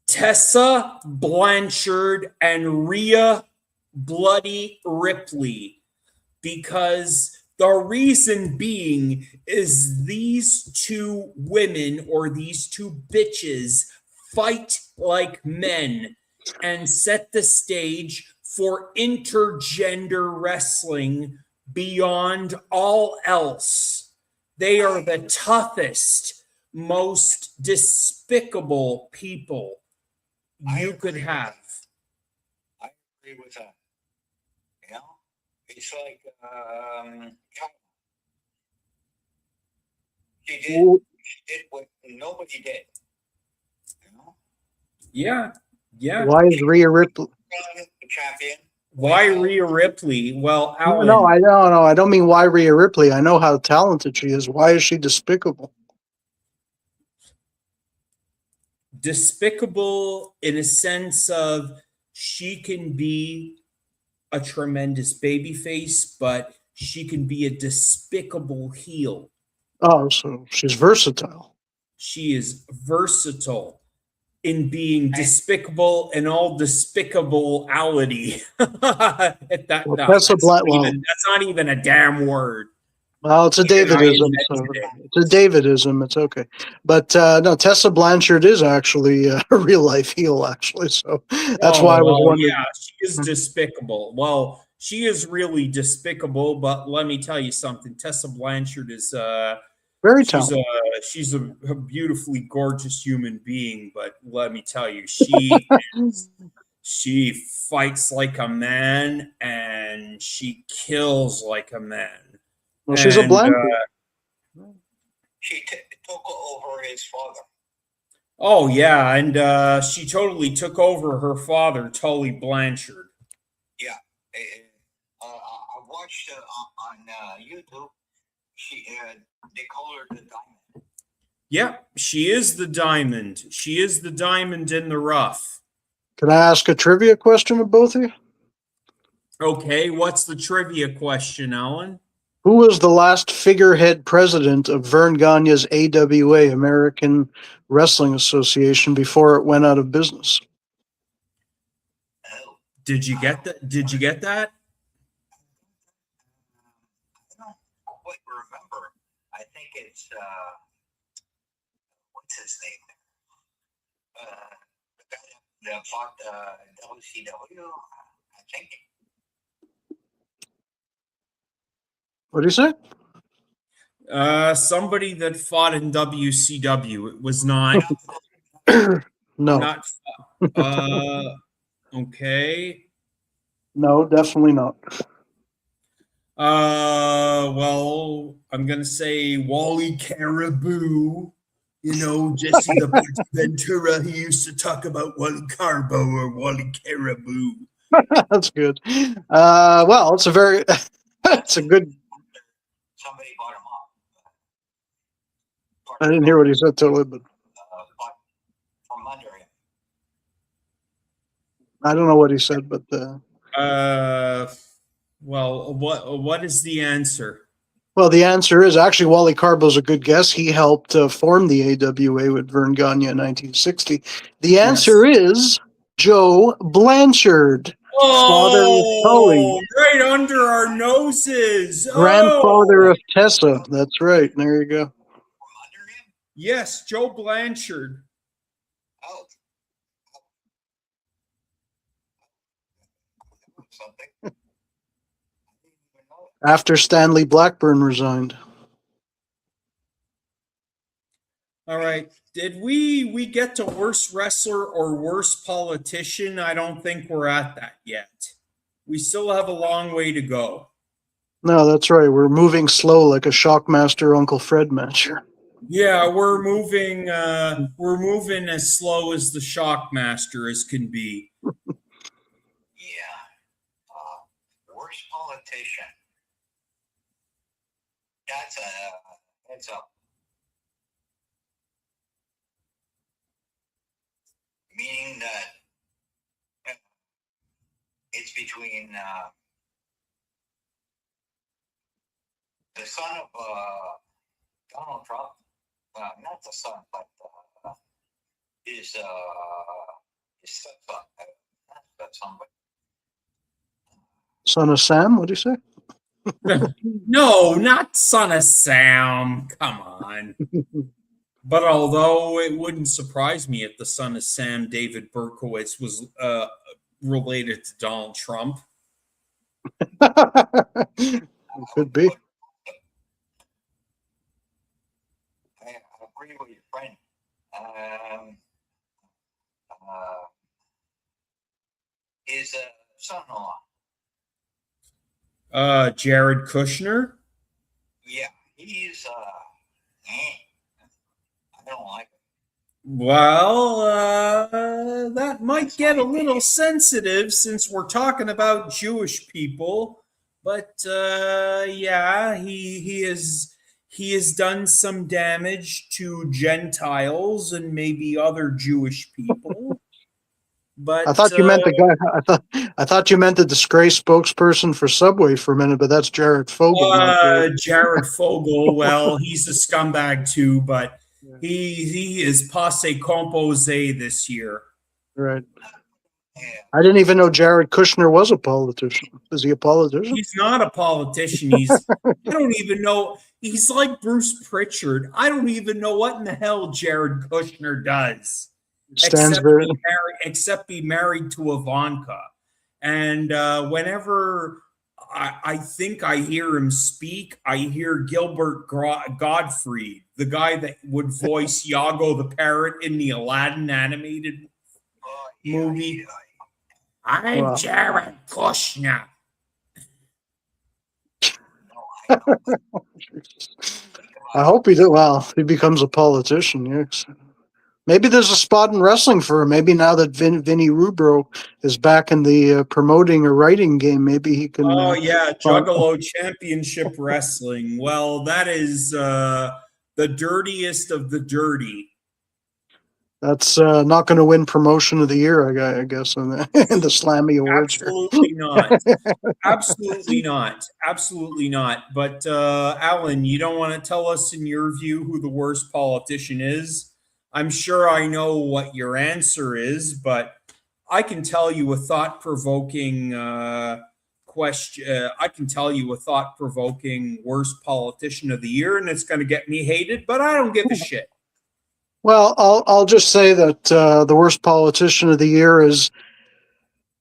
Tessa Blanchard and Rhea Bloody Ripley, because the reason being is these two women or these two bitches fight like men and set the stage for intergender wrestling beyond all else. They are the toughest, most despicable people you could have. I agree with that. You know, it's like she did what nobody did. You know? Yeah. Why is Rhea Ripley champion? Why Rhea Ripley? Well, Alan, No, I don't mean why Rhea Ripley. I know how talented she is. Why is she despicable? despicable in a sense of she can be a tremendous baby face, but she can be a despicable heel. Oh, so she's versatile. She is versatile in being despicable and all despicability. Well, Tessa That's not even a damn word. Well, it's a Even I Davidism. So invented it. it's a Davidism. It's okay. But no, Tessa Blanchard is actually a real life heel, actually. So that's why I was wondering. Yeah, she is despicable. Well, she is really despicable, but let me tell you something. Tessa Blanchard is Very talented. she's a beautifully gorgeous human being, but let me tell you, she fights like a man and she kills like a man. Well, she's a Blanchard. She took over his father. Oh yeah, and she totally took over her father, Tully Blanchard. Yeah, I watched on YouTube. They call her the Diamond. Yeah, she is the diamond. She is the diamond in the rough. Can I ask a trivia question of both of you? Okay, what's the trivia question, Alan? Who was the last figurehead president of Vern Gagne's AWA, American Wrestling Association, before it went out of business? Oh, Did you get that? Did you get that? I don't quite remember. I think it's what's his name? The guy that fought WCW. I think. What do you say? Somebody that fought in WCW. It was not. No. Not. Okay. No, definitely not. Well, I'm gonna say Wally Caribou. You know, Jesse the Body Ventura. He used to talk about Wally Carbo or Wally Caribou. That's good. Well, it's a very, it's a good. Somebody bought him off. I didn't hear what he said totally, but Bought from under him. I don't know what he said, but Well, what is the answer? well, the answer is actually Wally Carbo's a good guess. He helped form the AWA with Vern Gagne in 1960. The answer is Joe Blanchard, father of Tully, right under our noses. grandfather of Tessa. That's right. There you go. From under him? Yes, Joe Blanchard. Oh. Something. After Stanley Blackburn resigned. All right. Did we get to worst wrestler or worst politician? I don't think we're at that yet. We still have a long way to go. No, that's right. We're moving slow like a Shockmaster Uncle Fred match here. Yeah, we're moving as slow as the Shockmaster as can be. Yeah. Worst politician. That's a heads up. Meaning that it's between the son of Donald Trump, not the son, but his stepson. That's somebody. Son of Sam, what do you say? No, not Son of Sam. Come on. But although it wouldn't surprise me if the son of Sam, David Berkowitz, was related to Donald Trump. It could be. I agree with your friend. His son-in-law. Jared Kushner. Yeah, he's I don't like it. Well, that might get a little sensitive since we're talking about Jewish people, but yeah, he he has done some damage to Gentiles and maybe other Jewish people. But I thought you meant the guy. I thought you meant the disgraced spokesperson for Subway for a minute, but that's Jared Fogle. Not Jared. Jared Fogle. Well, he's a scumbag too, but he is passe compose this year. Right. I didn't even know Jared Kushner was a politician. Is he a politician? He's not a politician. I don't even know. He's like Bruce Pritchard. I don't even know what in the hell Jared Kushner does. Except be married to Ivanka. And whenever I think I hear him speak, I hear Gilbert Gottfried, the guy that would voice Iago the parrot in the Aladdin animated movie. I'm Jared Kushner. I hope he did. Well, he becomes a politician. Yes. Maybe there's a spot in wrestling for him. Maybe now that Vinny Rubro is back in the promoting or writing game, maybe he can. Oh yeah, Juggalo Championship Wrestling. Well, that is the dirtiest of the dirty. That's not going to win Promotion of the Year, I guess, in the Slammy Awards. Absolutely not. Absolutely not. Absolutely not. But Alan, you don't want to tell us, in your view, who the worst politician is? I'm sure I know what your answer is, but I can tell you a thought-provoking question. I can tell you a thought-provoking worst politician of the year, and it's going to get me hated, but I don't give a shit. Well, I'll just say that the worst politician of the year is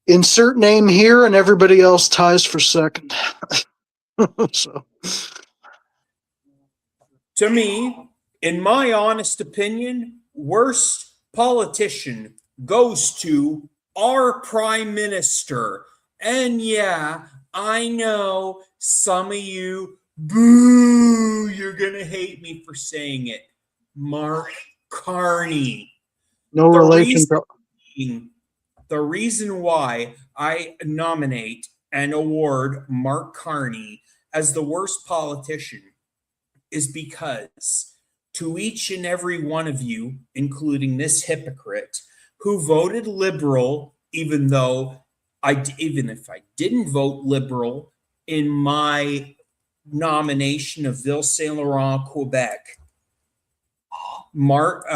insert name here, and everybody else ties for second. So, to me, in my honest opinion, worst politician goes to our prime minister. And yeah, I know some of you, boo, you're going to hate me for saying it. Mark Carney. No relation to the reason why I nominate and award Mark Carney as the worst politician is because to each and every one of you, including this hypocrite who voted Liberal, even if I didn't vote Liberal in my nomination of Ville Saint Laurent, Quebec, Mark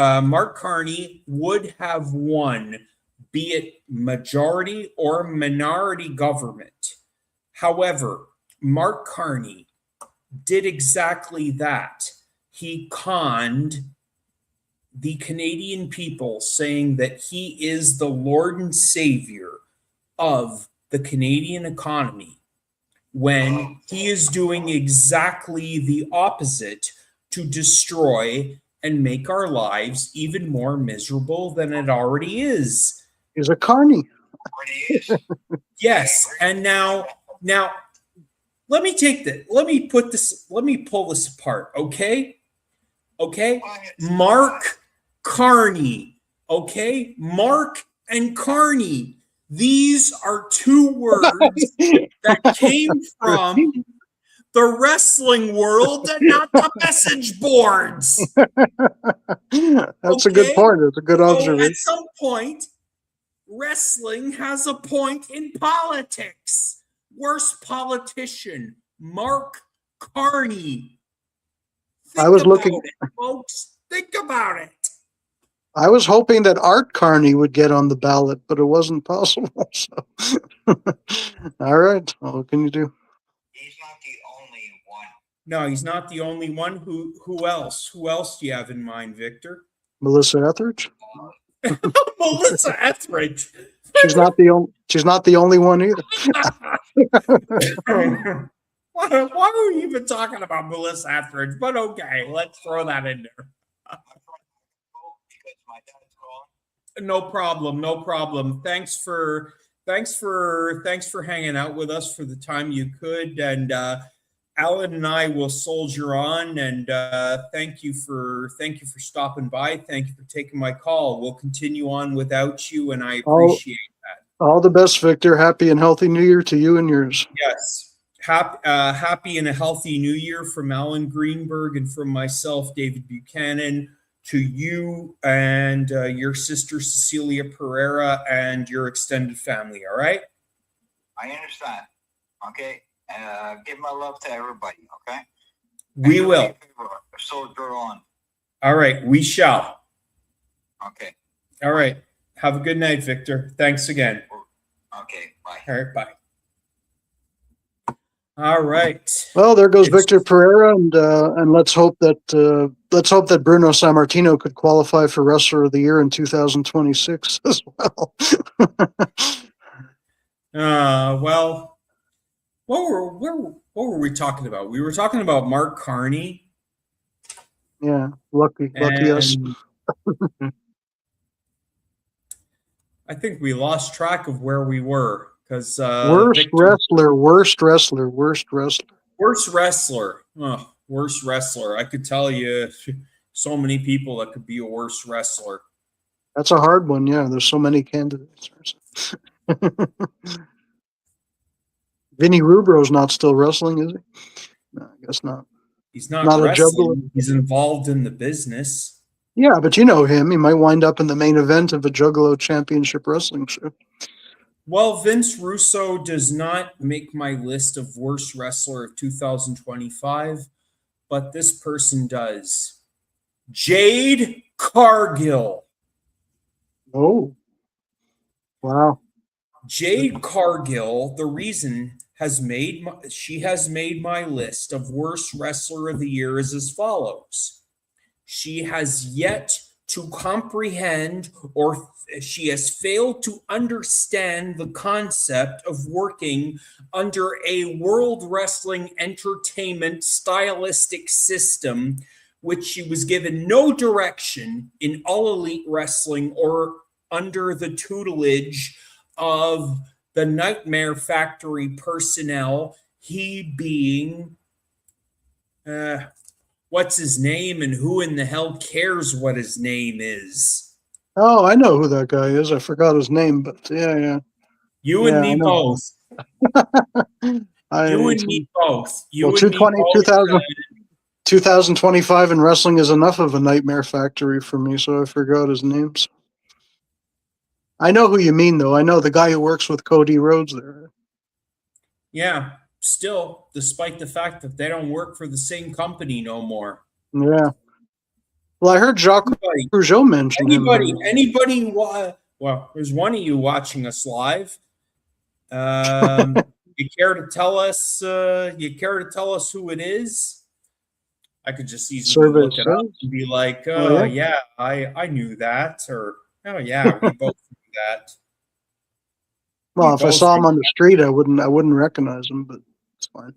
Carney would have won, be it majority or minority government. However, Mark Carney did exactly that. He conned the Canadian people, saying that he is the Lord and Savior of the Canadian economy, when he is doing exactly the opposite to destroy and make our lives even more miserable than it already is. He's a carny. Yes, and now let me pull this apart, okay? Okay? Mark Carney, okay? Mark and Carney. These are two words that came from the wrestling world and not the message boards. That's a good point. That's a good observation. At some point, wrestling has a point in politics. Worst politician, Mark Carney. I was looking, folks. Think about it. I was hoping that Art Carney would get on the ballot, but it wasn't possible. So, all right. Well, what can you do? He's not the only one. No, he's not the only one. Who else? Who else do you have in mind, Victor? Melissa Etheridge. Melissa Etheridge. She's not the only one either. Why are we even talking about Bummest Rap? But okay, let's throw that in there. No problem. No problem. Thanks for hanging out with us for the time you could. And Alan and I will soldier on. And thank you for stopping by. Thank you for taking my call. We'll continue on without you, and I appreciate that. All the best, Victor. Happy and healthy New Year to you and yours. Yes. happy and a healthy new year from Alan Greenberg and from myself, David Buchanan, to you and your sister Cecilia Pereira and your extended family. All right. I understand. Okay. Give my love to everybody. Okay. We will. Soldier on. All right. We shall. Okay. All right. Have a good night, Victor. Thanks again. Okay. Bye. All right. Bye. All right. Well, there goes Victor Pereira, and let's hope that Bruno Sammartino could qualify for Wrestler of the Year in 2026 as well. Well, what were we talking about? We were talking about Mark Carney. Yeah, lucky us. I think we lost track of where we were because worst wrestler. Oh, worst wrestler. I could tell you so many people that could be a worse wrestler. That's a hard one. Yeah, there's so many candidates. Vinny Rubro's not still wrestling, is he? No, I guess not. He's not wrestling. He's involved in the business. Yeah, but you know him. He might wind up in the main event of a Juggalo Championship Wrestling show. Well, Vince Russo does not make my list of worst wrestler of 2025, but this person does. Jade Cargill. Oh. Wow. Jade Cargill, the reason she has made my list of worst wrestler of the year is as follows. She has yet to comprehend, or she has failed to understand the concept of working under a World Wrestling Entertainment stylistic system, which she was given no direction in All Elite Wrestling or under the tutelage of the Nightmare Factory personnel, he being what's his name, and who in the hell cares what his name is? Oh, I know who that guy is. I forgot his name, but yeah. You and me both. You and me both. 2025 in wrestling is enough of a Nightmare Factory for me, so I forgot his names. I know who you mean, though. I know the guy who works with Cody Rhodes there. Yeah. Still, despite the fact that they don't work for the same company no more. Yeah. Well, I heard Jacques Rougeau mention anybody. Well, there's one of you watching us live. You care to tell us? Who it is? I could just easily look it up and be like, yeah, I knew that, or oh yeah, we both knew that. Well, if I saw him on the street, I wouldn't recognize him, but it's fine.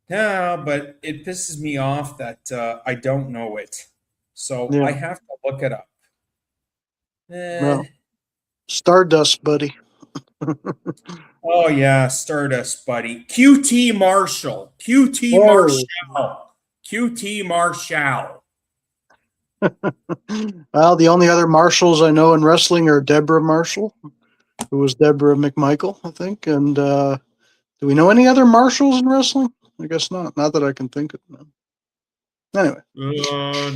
Yeah, but it pisses me off that I don't know it. So I have to look it up. Well, Stardust, buddy. Oh, yeah, Stardust, buddy. QT Marshall. Well, the only other Marshalls I know in wrestling are Deborah Marshall, who was Deborah McMichael, I think. And do we know any other Marshalls in wrestling? I guess not. Not that I can think of them. Anyway.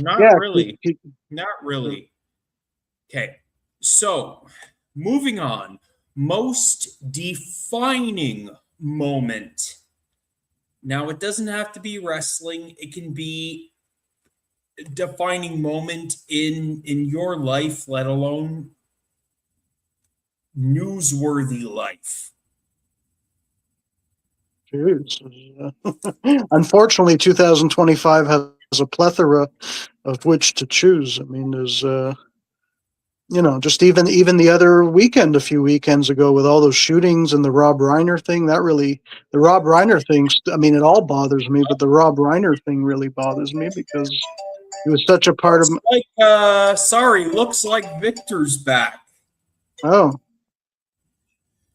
Not really. Not really. Okay. So, moving on. Most defining moment. Now, it doesn't have to be wrestling. It can be a defining moment in your life, let alone newsworthy life. Unfortunately, 2025 has a plethora of which to choose. I mean, there's, just even the other weekend, a few weekends ago, with all those shootings and the Rob Reiner thing, the Rob Reiner thing, I mean, it all bothers me, but the Rob Reiner thing really bothers me because he was such a part of. Looks like Victor's back. Oh.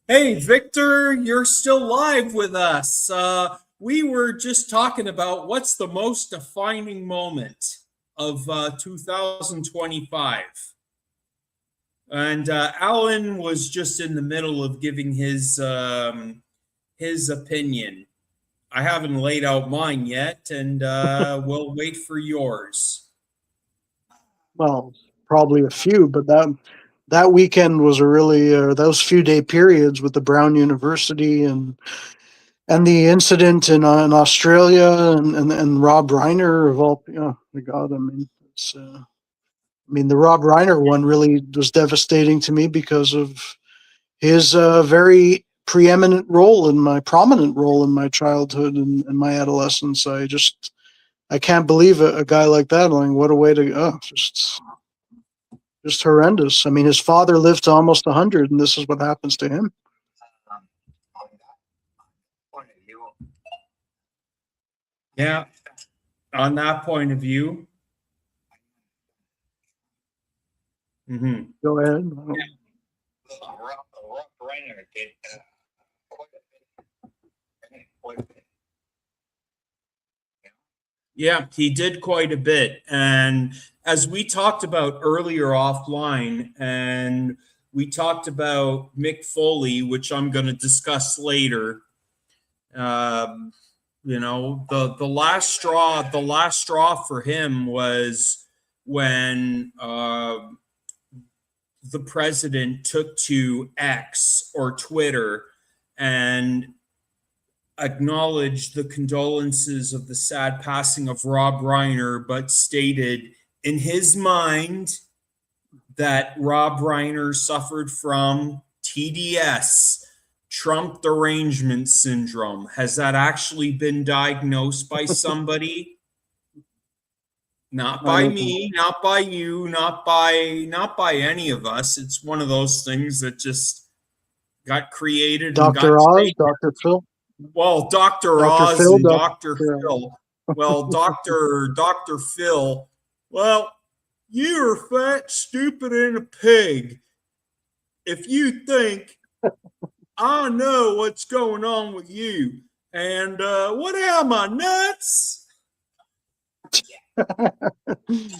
Hey, Victor, you're still live with us. We were just talking about what's the most defining moment of 2025. And Alan was just in the middle of giving his opinion. I haven't laid out mine yet, and we'll wait for yours. Well, probably a few, but that weekend was a really those few day periods with the Brown University and the incident in Australia and Rob Reiner of all. Oh my God! I mean, it's. I mean, the Rob Reiner one really was devastating to me because of his very prominent role in my childhood and my adolescence. I can't believe a guy like that. Like, what a way to just horrendous. I mean, his father lived to almost 100, and this is what happens to him. On that point of view, Yeah, on that point of view. Mm-hmm. Go ahead. Rob Reiner did quite a bit. Yeah, he did quite a bit. And as we talked about earlier offline, and we talked about Mick Foley, which I'm going to discuss later. You know, the last straw for him was when the president took to X or Twitter and acknowledged the condolences of the sad passing of Rob Reiner, but stated in his mind that Rob Reiner suffered from TDS, Trump derangement syndrome. Has that actually been diagnosed by somebody? Not by me, not by you, not by any of us. It's one of those things that just got created and got Dr. Oz, taken. Dr. Phil. Well, Dr. Oz Phil, and Dr. Phil. Well, Dr. Phil. Well, you're fat, stupid, and a pig. If you think I know what's going on with you, and what am I, nuts?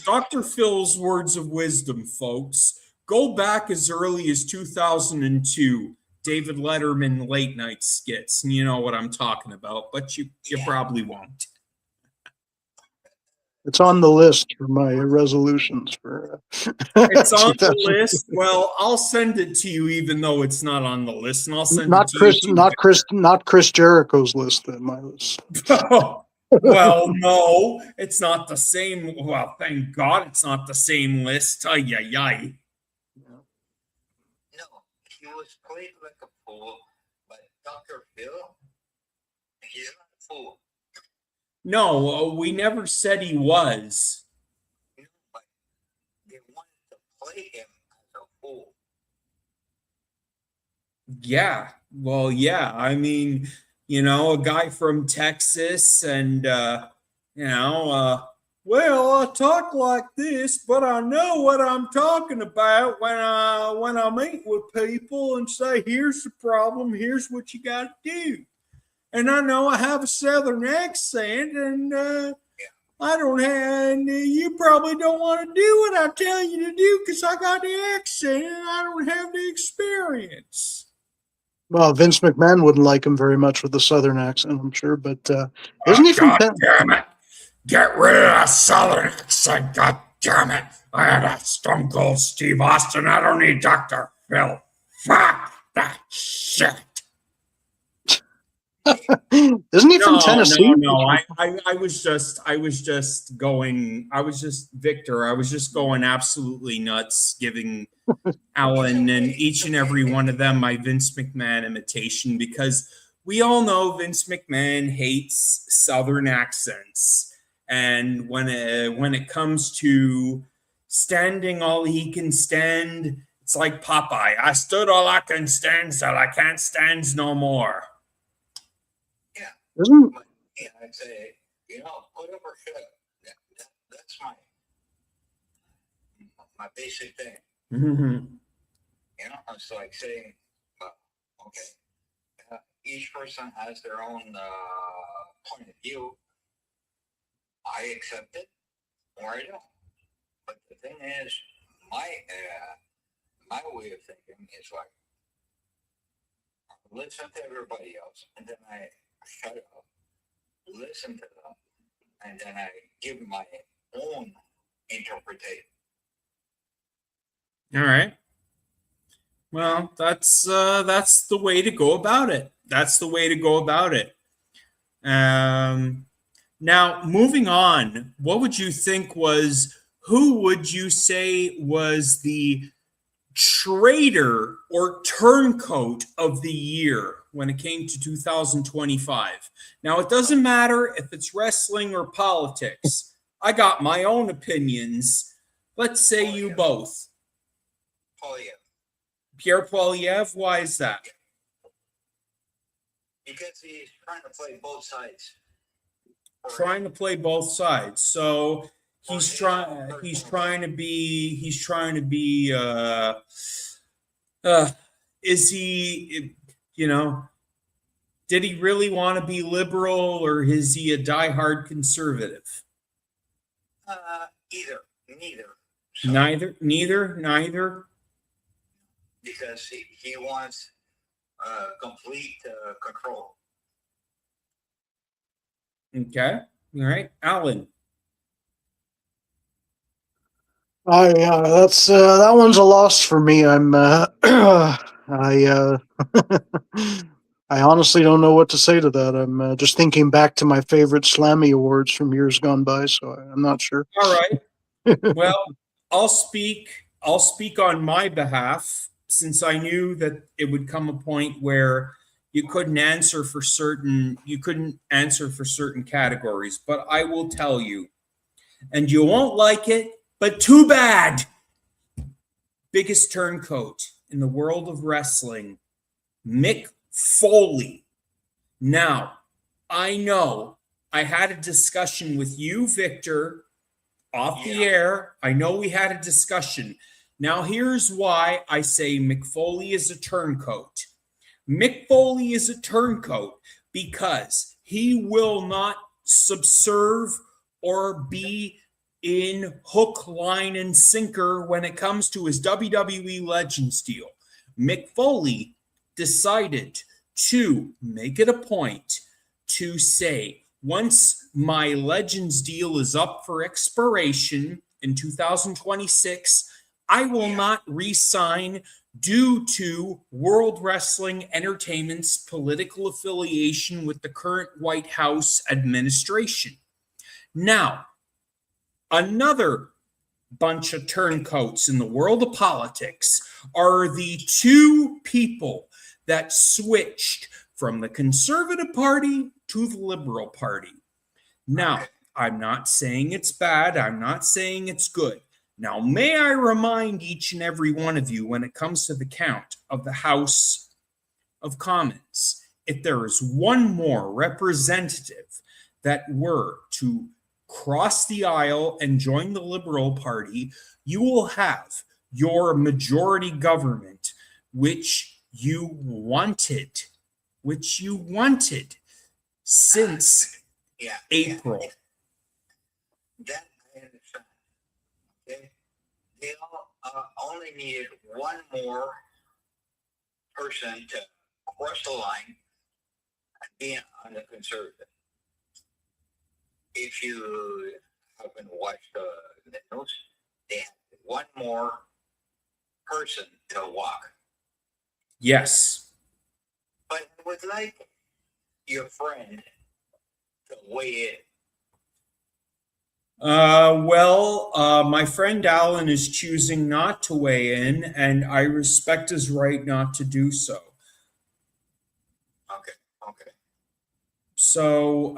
Dr. Phil's words of wisdom, folks. Go back as early as 2002. David Letterman late night skits, and you know what I'm talking about, but you probably won't. It's on the list for my resolutions for. It's on the list. Well, I'll send it to you, even though it's not on the list, and I'll send not it to Chris, you. not Chris Jericho's list. Then my list. Well, no, it's not the same. Well, thank God it's not the same list. Ay, ay, ay. No, he was played like a fool, but Dr. Phil, he's not a fool. No, we never said he was. No, but they wanted to play him as a fool. Yeah. Well, yeah. I mean, you know, a guy from Texas and, well, I talk like this, but I know what I'm talking about when I meet with people and say, here's the problem, here's what you got to do. And I know I have a Southern accent, and I don't have, and you probably don't want to do what I tell you to do because I got the accent and I don't have the experience. Well, Vince McMahon wouldn't like him very much with the Southern accent, I'm sure. But isn't he from? God damn it! Get rid of that Southern accent. God damn it! I had a Stone Cold Steve Austin. I don't need Dr. Phil. Fuck that shit. Isn't he from Tennessee? No. I was just going. I was just Victor. I was just going absolutely nuts, giving Alan and each and every one of them my Vince McMahon imitation, because we all know Vince McMahon hates Southern accents, and when it comes to standing all he can stand, it's like Popeye. I stood all I can stand till I can't stand no more. Isn't? Yeah, I'd say, put up or shut up. That's my basic thing. Mm-hmm. It's like saying, okay, each person has their own point of view. I accept it, or I don't. But the thing is, my way of thinking is like, listen to everybody else, and then I shut up, listen to them, and then I give my own interpretation. All right. Well, that's the way to go about it. That's the way to go about it. Now, moving on, what would you think was, who would you say was the traitor or turncoat of the year when it came to 2025? Now, it doesn't matter if it's wrestling or politics. I got my own opinions. Let's say you both. Polyev. Pierre Poilievre, why is that? Because he's trying to play both sides. Trying to play both sides. So he's trying to be is he, did he really want to be liberal, or is he a diehard conservative? Neither. So, neither. Because he wants complete control. Okay. All right. Alan. That one's a loss for me. I'm I honestly don't know what to say to that. I'm just thinking back to my favorite Slammy awards from years gone by, so I'm not sure. All right. Well, I'll speak on my behalf, since I knew that it would come a point where you couldn't answer for certain categories, but I will tell you, and you won't like it, but too bad. Biggest turncoat in the world of wrestling, Mick Foley. Now, I know I had a discussion with you, Victor, off the air. I know we had a discussion. Now, here's why I say Mick Foley is a turncoat. Mick Foley is a turncoat because he will not subserve or be in hook, line, and sinker when it comes to his WWE Legends deal. Mick Foley decided to make it a point to say, once my Legends deal is up for expiration in 2026, I will not re-sign due to World Wrestling Entertainment's political affiliation with the current White House administration. Now, another bunch of turncoats in the world of politics are the two people that switched from the Conservative Party to the Liberal Party. Now, I'm not saying it's bad. I'm not saying it's good. Now, may I remind each and every one of you, when it comes to the count of the House of Commons, if there is one more representative that were to cross the aisle and join the Liberal Party, you will have your majority government, which you wanted since April. That I understand. Okay, they only needed one more person to cross the line and be on the Conservative. If you happen to watch the news, they had one more person to walk. Yes. But I would like your friend to weigh in. My friend Alan is choosing not to weigh in, and I respect his right not to do so. Okay. So,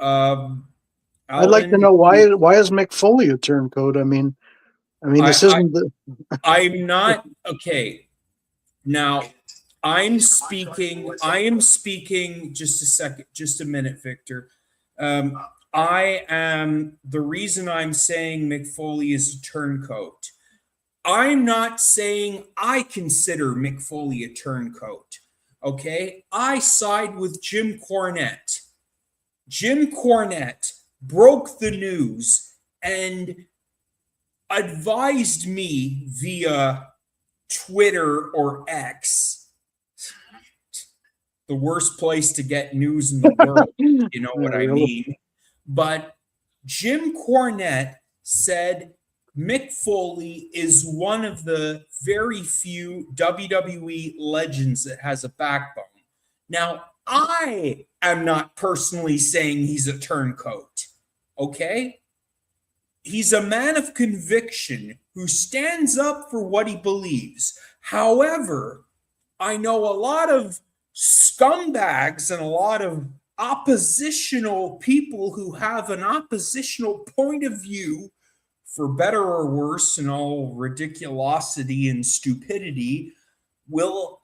I'd like to know why is Mick Foley a turncoat? I mean, this isn't the. I'm not okay. Now, I am speaking. Just a second, just a minute, Victor. I am the reason I'm saying Mick Foley is a turncoat. I'm not saying I consider Mick Foley a turncoat. Okay, I side with Jim Cornette. Jim Cornette broke the news and advised me via Twitter or X, the worst place to get news in the world. You know what I mean? But Jim Cornette said Mick Foley is one of the very few WWE legends that has a backbone. Now, I am not personally saying he's a turncoat, okay? He's a man of conviction who stands up for what he believes. However, I know a lot of scumbags and a lot of oppositional people who have an oppositional point of view, for better or worse, and all ridiculosity and stupidity, will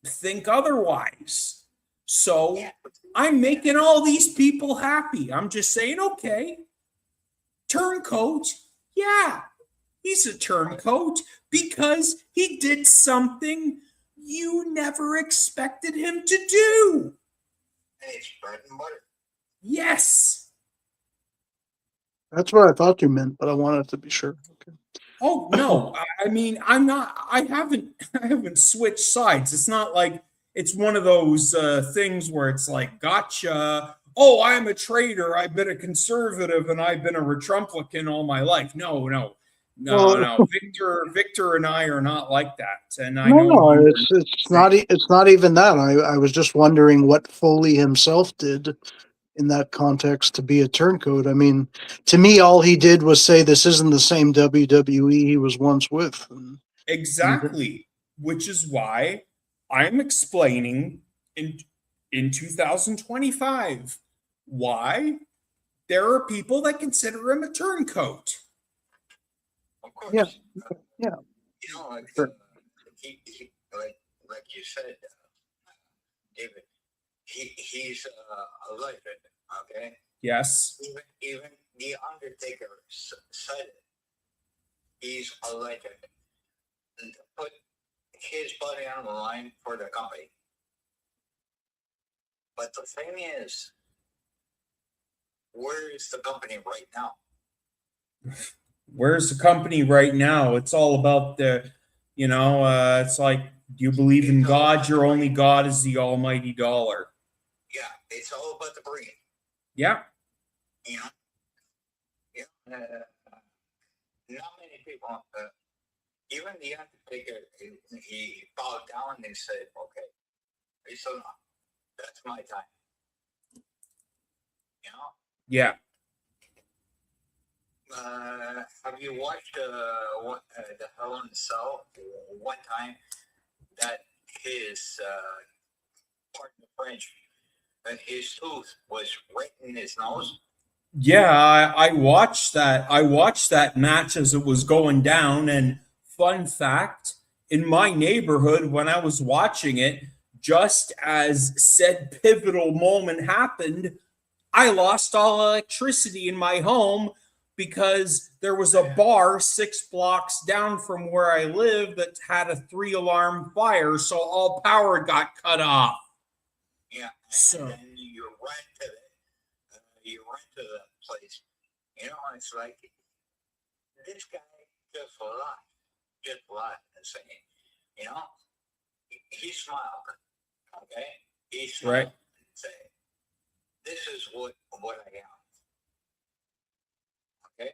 think otherwise. So I'm making all these people happy. I'm just saying, okay, turncoat, yeah, he's a turncoat because he did something you never expected him to do. And it's bread and butter. Yes. That's what I thought you meant, but I wanted to be sure. Okay. Oh no, I mean, I haven't switched sides. It's not like it's one of those things where it's like, gotcha. Oh, I'm a traitor. I've been a conservative and I've been a Retrumplican all my life. No. Victor and I are not like that. And I know it's not even that. I was just wondering what Foley himself did in that context to be a turncoat. I mean, to me, all he did was say this isn't the same WWE he was once with. Exactly, which is why I'm explaining in 2025 why there are people that consider him a turncoat. Of course. Yeah. Yeah. You know, like, Sure. like you said, David, he's a legend, okay? Yes. Even The Undertaker said it. He's a legend. And to put his body on the line for the company. But the thing is, where is the company right now? Where's the company right now? It's all about it's like, do you believe in God? Your only God is the almighty dollar. Yeah, it's all about the brain. Yeah. You know? Yeah. Not many people, even The Undertaker, he bowed down and said, okay, it's enough. That's my time. You know? Yeah. Have you watched the Hell in a Cell one time that his pardon the French, his tooth was right in his nose? Yeah, I watched that. I watched that match as it was going down. And fun fact, in my neighborhood, when I was watching it, just as said pivotal moment happened, I lost all electricity in my home because there was a bar 6 blocks down from where I live that had a 3-alarm fire, so all power got cut off. Yeah, So and you run to the place. You know, it's like this guy just lied and saying, you know, he smiled. Okay, he smiled right. and said, "This is what I am." Okay,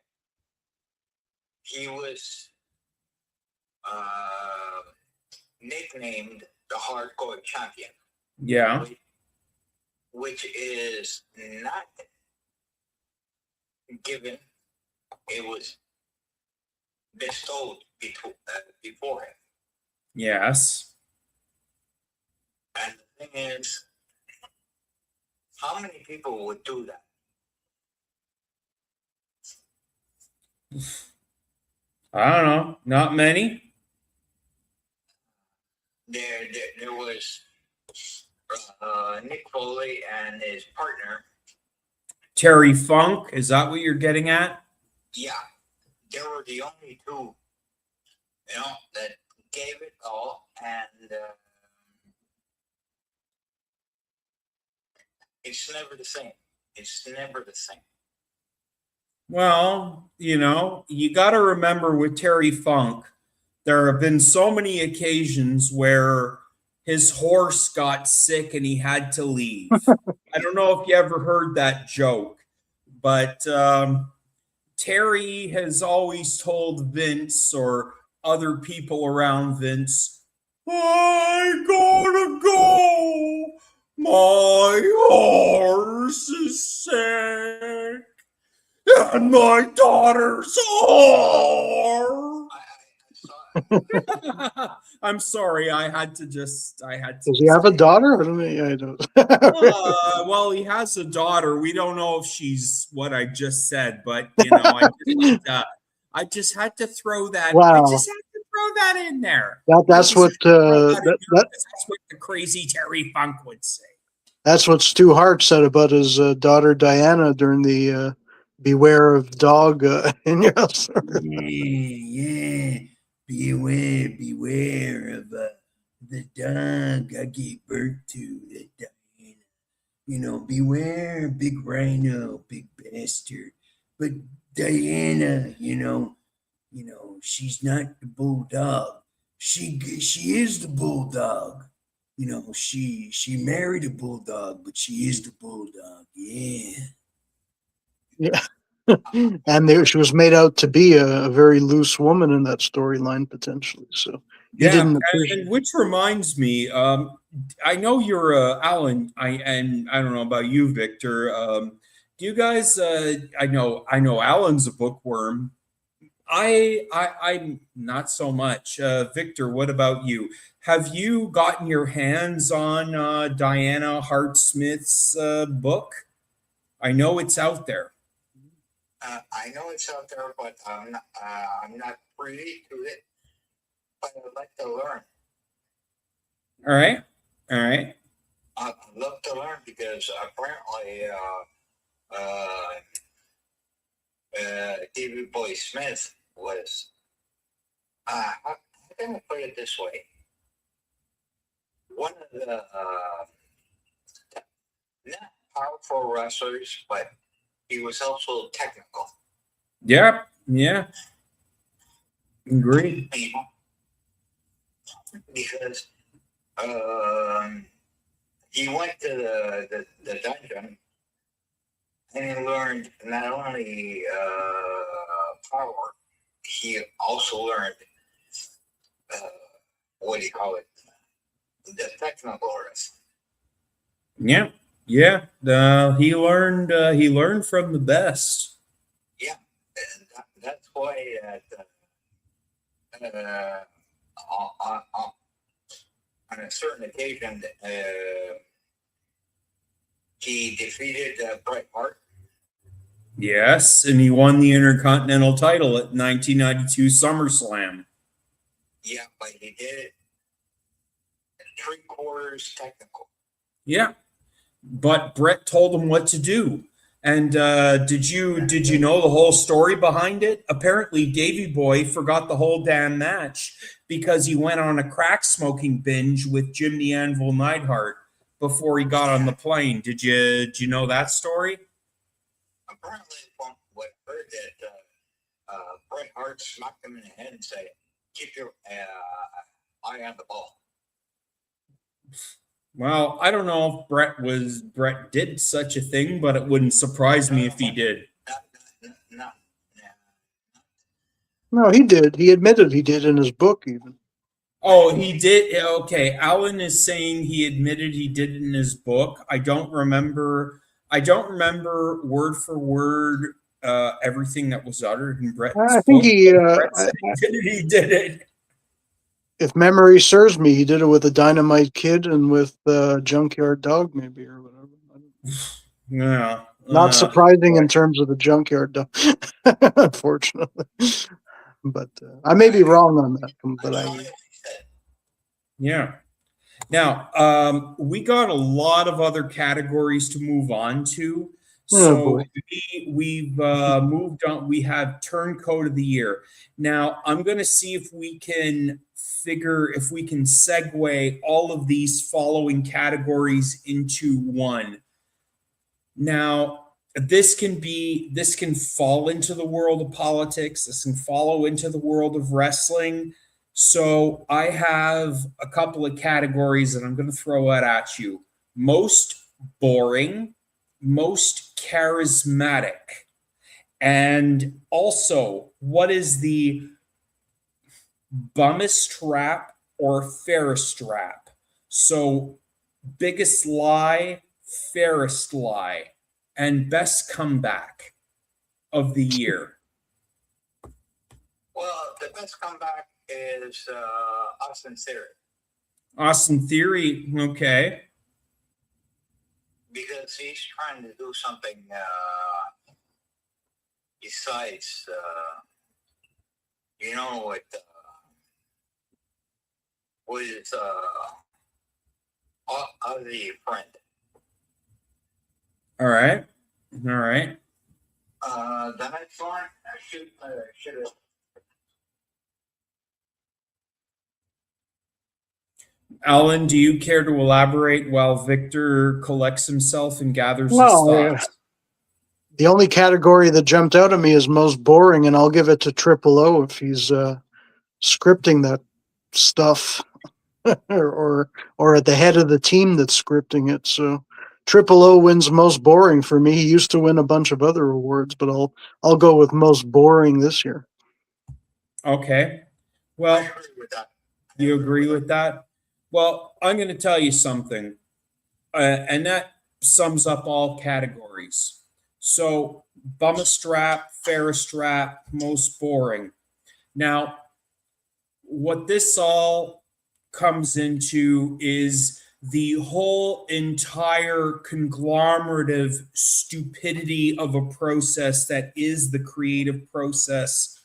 he was nicknamed the Hardcore Champion. Yeah. Which is not given, it was bestowed before him. Yes. And the thing is, how many people would do that? I don't know. Not many. There was Nick Foley and his partner. Terry Funk, is that what you're getting at? Yeah, they were the only two, you know, that gave it all, and it's never the same. It's never the same. Well, you got to remember with Terry Funk, there have been so many occasions where his horse got sick and he had to leave. I don't know if you ever heard that joke, but Terry has always told Vince or other people around Vince, I gotta go. My horse is sick. And my daughter's whore. I'm sorry. I had to. Does he have a daughter? I don't know. I don't. Well, he has a daughter. We don't know if she's what I just said, but I just had to throw that. Wow. I just had to throw that in there. That's what that's what the crazy Terry Funk would say. That's what Stu Hart said about his daughter Diana during the "Beware of Dog" in your house. Yeah. Beware of the dog I gave birth to, Diana. Beware, big rhino, big bastard. But Diana, she's not the bulldog. She is the bulldog. She married a bulldog, but she is the bulldog. Yeah. Yeah. And she was made out to be a very loose woman in that storyline potentially. So he didn't appreciate. And which reminds me, I know you're Alan. I don't know about you, Victor. Do you guys? I know Alan's a bookworm. I'm not so much. Victor, what about you? Have you gotten your hands on Diana Hart Smith's book? I know it's out there. I know it's out there, but I'm not privy to it. But I'd like to learn. All right. I'd love to learn because apparently David Boy Smith was. How can I put it this way? One of the not powerful wrestlers, but he was also technical. Yeah. Agreed. Because he went to the dungeon and he learned not only power, he also learned what do you call it? The technical risk. Yeah. He learned from the best. Yeah, and that's why on a certain occasion he defeated Bret Hart. Yes, and he won the Intercontinental title at 1992 SummerSlam. Yeah, but he did it 3/4 technical. Yeah, but Bret told him what to do. And did you know the whole story behind it? Apparently, Davey Boy forgot the whole damn match because he went on a crack smoking binge with Jim the Anvil Neidhart before he got on the plane. Did you know that story? Apparently, from what I heard that Bret Hart smacked him in the head and said, "Keep your eye on the ball." Well, I don't know if Bret did such a thing, but it wouldn't surprise me if he did. No, he did. He admitted he did in his book, even. Oh, he did. Okay, Alan is saying he admitted he did it in his book. I don't remember word for word everything that was uttered in Bret's book. I think he did it. If memory serves me, he did it with a Dynamite Kid and with Junkyard Dog, maybe, or whatever. Yeah. Not surprising in terms of the Junkyard Dog, unfortunately. But I may be wrong on that. But yeah. Now, we got a lot of other categories to move on to. So we've moved on. We have Turncoat of the Year. Now, I'm going to see if we can segue all of these following categories into one. Now, this can fall into the world of politics. This can follow into the world of wrestling. So I have a couple of categories that I'm going to throw out at you. Most boring, most charismatic, and also what is the Bummest Rap or Fairest Rap? So biggest lie, fairest lie, and best comeback of the year. Well, the best comeback is Austin Theory. Austin Theory, okay. Because he's trying to do something besides, with Ozzy friend. All right. All right. The next one, I should have. Alan, do you care to elaborate while Victor collects himself and gathers his Well, thoughts? the only category that jumped out at me is most boring, and I'll give it to Triple O if he's scripting that stuff, or at the head of the team that's scripting it. So Triple O wins most boring for me. He used to win a bunch of other awards, but I'll go with most boring this year. Okay. I Well, agree with that. you agree with that? Well, I'm going to tell you something, and that sums up all categories. So, Bummest Rap, Fairest Rap, most boring. Now, what this all comes into is the whole entire conglomerative stupidity of a process that is the creative process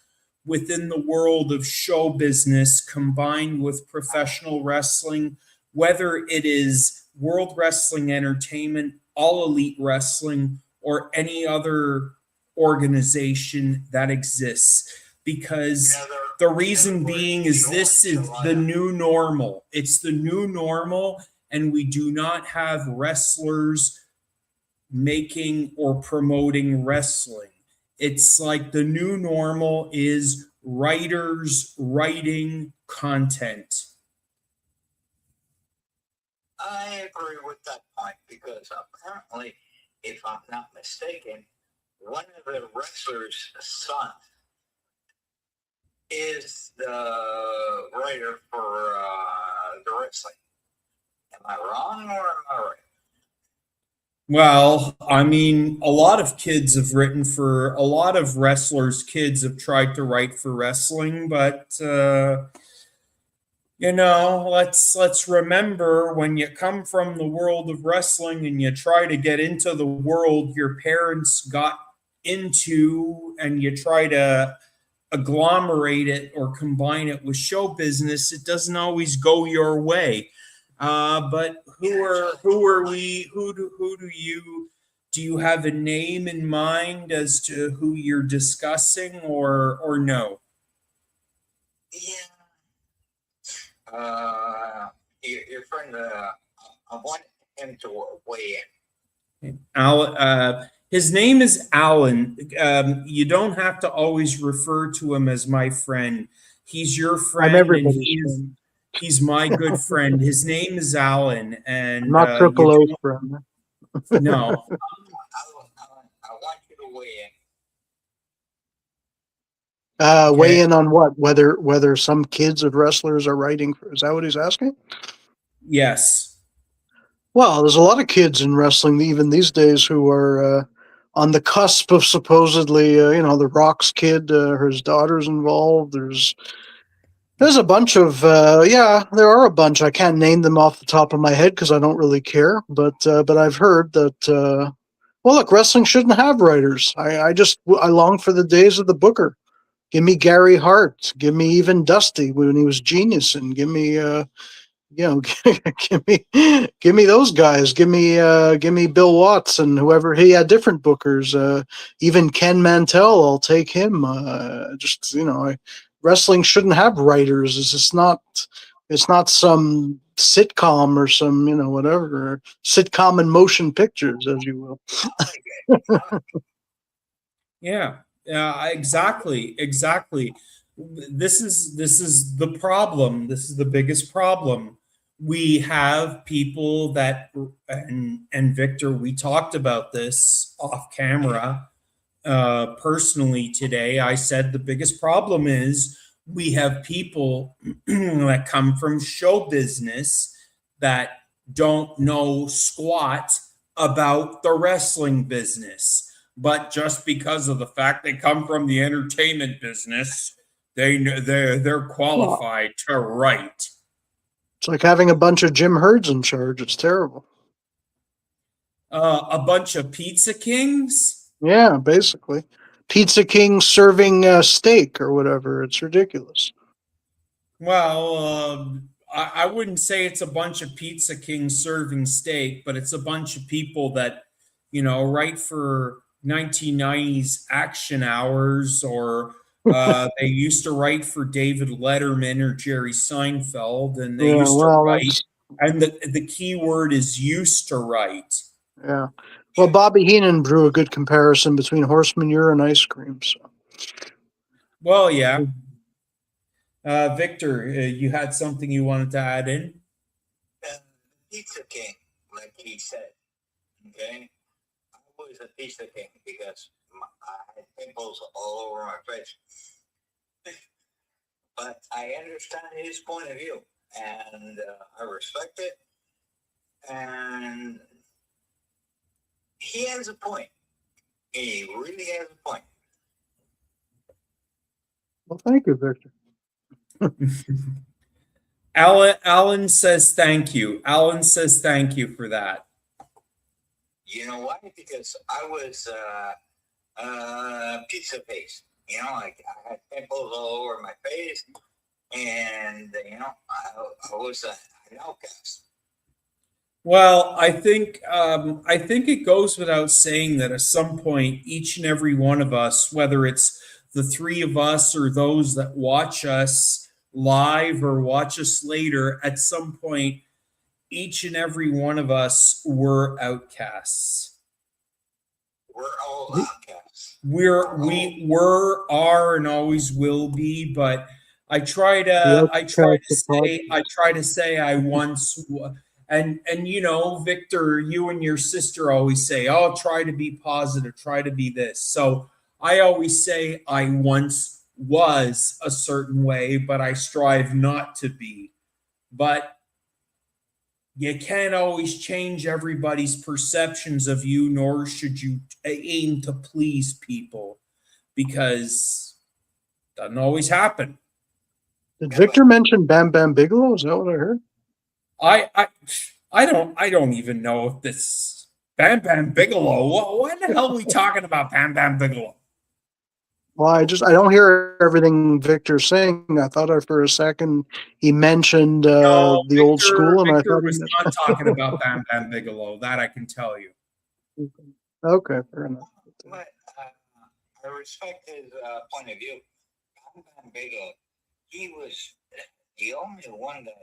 within the world of show business combined with professional wrestling, whether it is World Wrestling Entertainment, All Elite Wrestling, or any other organization that exists. Because the reason being is this is the new normal. It's the new normal, and we do not have wrestlers making or promoting wrestling. It's like the new normal is writers writing content. I agree with that point because apparently, if I'm not mistaken, one of the wrestlers' sons is the writer for the wrestling. Am I wrong or am I right? Well, I mean, a lot of kids have written for a lot of wrestlers' kids have tried to write for wrestling, but let's remember when you come from the world of wrestling and you try to get into the world your parents got into, and you try to agglomerate it or combine it with show business, it doesn't always go your way. But who are we? Do you have a name in mind as to who you're discussing, or no? Yeah. Your friend, I want him to weigh in. His name is Alan. You don't have to always refer to him as my friend. He's your friend, I'm and everybody's friend. he's my good friend. His name is Alan, and I'm not Triple O's friend. no. I want you to weigh in. Weigh in on what? Whether some kids of wrestlers are writing for, is that what he's asking? Yes. Well, there's a lot of kids in wrestling even these days who are on the cusp of supposedly, the Rock's kid, his daughter's involved. There's a bunch of, there are a bunch. I can't name them off the top of my head because I don't really care. But I've heard that, well, look, wrestling shouldn't have writers. I long for the days of the Booker. Give me Gary Hart. Give me even Dusty when he was genius, and give me, give me those guys. Give me Bill Watts and whoever. He had different bookers. Even Ken Mantell, I'll take him. Wrestling shouldn't have writers. It's just not It's not some sitcom or some, whatever, sitcom in motion pictures, as you will. Yeah, exactly. This is the problem. This is the biggest problem. We have people that, and Victor, we talked about this off camera. Personally, today, I said the biggest problem is we have people that come from show business that don't know squat about the wrestling business. But just because of the fact they come from the entertainment business, they're qualified to write. It's like having a bunch of Jim Herds in charge. It's terrible. A bunch of pizza kings. Yeah, basically. Pizza King serving steak or whatever. It's ridiculous. Well, I wouldn't say it's a bunch of pizza kings serving steak, but it's a bunch of people that, write for 1990s action hours, or they used to write for David Letterman or Jerry Seinfeld, and they used to write. And the key word is used to write. Yeah. Well, Bobby Heenan drew a good comparison between horse manure and ice cream. So. Well, yeah. Victor, you had something you wanted to add in? Pizza King, like he said. Okay? I was a Pizza King because I had pimples all over my face. But I understand his point of view, and I respect it. And he has a point. He really has a point. Well, thank you, Victor. Alan says thank you. Alan says thank you for that. You know why? Because I was pizza face. I had pimples all over my face, and I was an outcast. Well, I think it goes without saying that at some point, each and every one of us, whether it's the three of us or those that watch us live or watch us later, at some point, each and every one of us were outcasts. We're all outcasts. We are, and always will be. But I try to say I once. And Victor, you and your sister always say, "Oh, try to be positive, try to be this." So I always say I once was a certain way, but I strive not to be. But you can't always change everybody's perceptions of you, nor should you aim to please people, because it doesn't always happen. Did Victor mention Bam Bam Bigelow? Is that what I heard? I don't even know if this Bam Bam Bigelow. What the hell are we talking about, Bam Bam Bigelow? Well, I don't hear everything Victor's saying. I thought for a second he mentioned the Victor, old school, and Victor I thought was not talking about Bam Bam Bigelow. That I can tell you. Okay, fair enough. But I respect his point of view. Bam Bam Bigelow, he was the only one that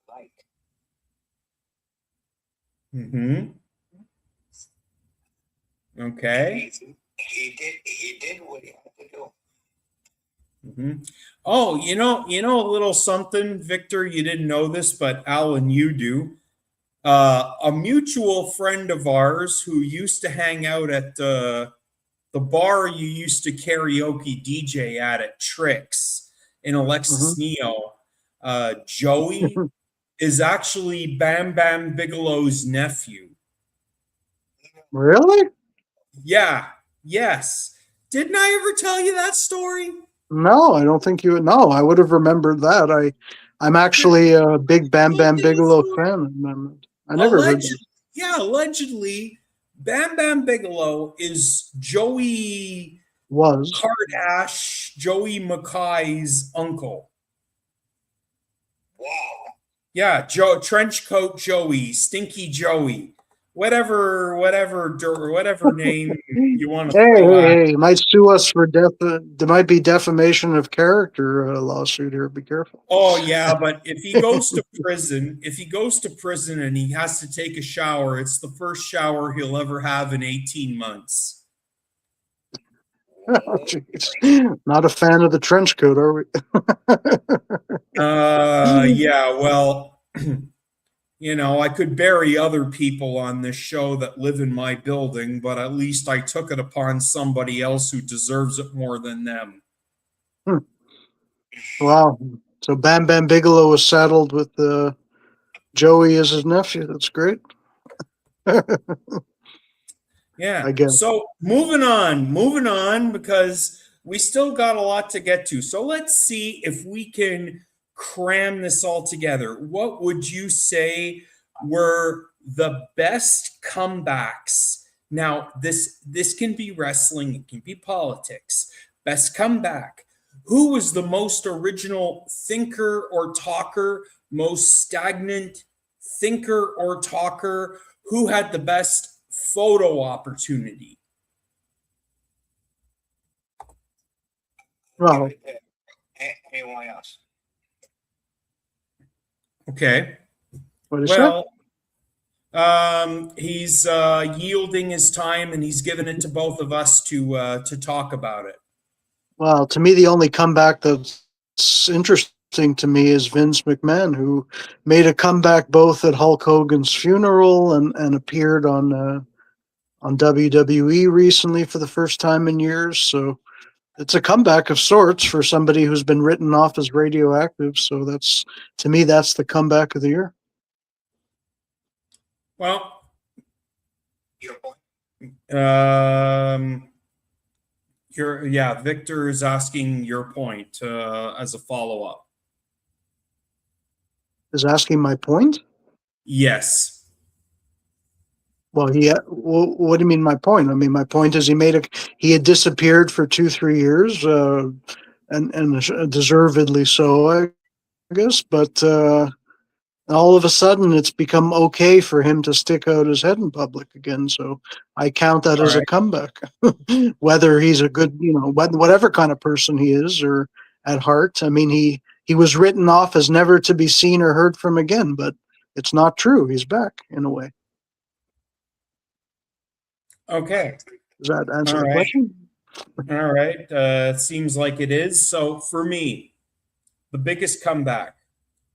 I liked. Mm-hmm. Okay. He did what he had to do. Mm-hmm. Oh, a little something, Victor. You didn't know this, but Alan, you do. A mutual friend of ours who used to hang out at the bar you used to karaoke DJ at Tricks in Alexis Neo, Joey, is actually Bam Bam Bigelow's nephew. Really? Yeah. Yes. Didn't I ever tell you that story? No, I don't think you. No, I would have remembered that. I'm actually a big Bam Bam Bigelow fan. I never heard that. Yeah, allegedly, Bam Bam Bigelow is Joey Mackay's uncle. Wow. Yeah, Trenchcoat Joey, Stinky Joey whatever name you want to Hey, throw hey, at. hey! Might sue us for there might be defamation of character lawsuit here. Be careful. Oh yeah, but if he goes to prison and he has to take a shower, it's the first shower he'll ever have in 18 months. Oh, jeez. Not a fan of the trench coat, are we? Yeah, well, I could bury other people on this show that live in my building, but at least I took it upon somebody else who deserves it more than them. Wow. So Bam Bam Bigelow was saddled with Joey as his nephew. That's great. Yeah. I guess. So moving on, because we still got a lot to get to. So let's see if we can cram this all together. What would you say were the best comebacks? Now, this can be wrestling, it can be politics. Best comeback. Who was the most original thinker or talker, most stagnant thinker or talker? Who had the best photo opportunity? Well, Anyone else? Okay. what is that? Well, he's yielding his time and he's given it to both of us to talk about it. Well, to me, the only comeback that's interesting to me is Vince McMahon, who made a comeback both at Hulk Hogan's funeral and appeared on WWE recently for the first time in years. So it's a comeback of sorts for somebody who's been written off as radioactive. So that's, to me, that's the comeback of the year. Well, Your point. Victor is asking your point as a follow-up. Is asking my point? Yes. Well, what do you mean my point? I mean, my point is he had disappeared for 2-3 years, and deservedly so, I guess. But all of a sudden, it's become okay for him to stick out his head in public again. So I count that All as a right. comeback. Whether he's a good, whatever kind of person he is, or at heart, I mean, he was written off as never to be seen or heard from again. But it's not true. He's back in a way. Okay. Does that answer All the right. question? All right. It seems like it is. So for me, the biggest comeback,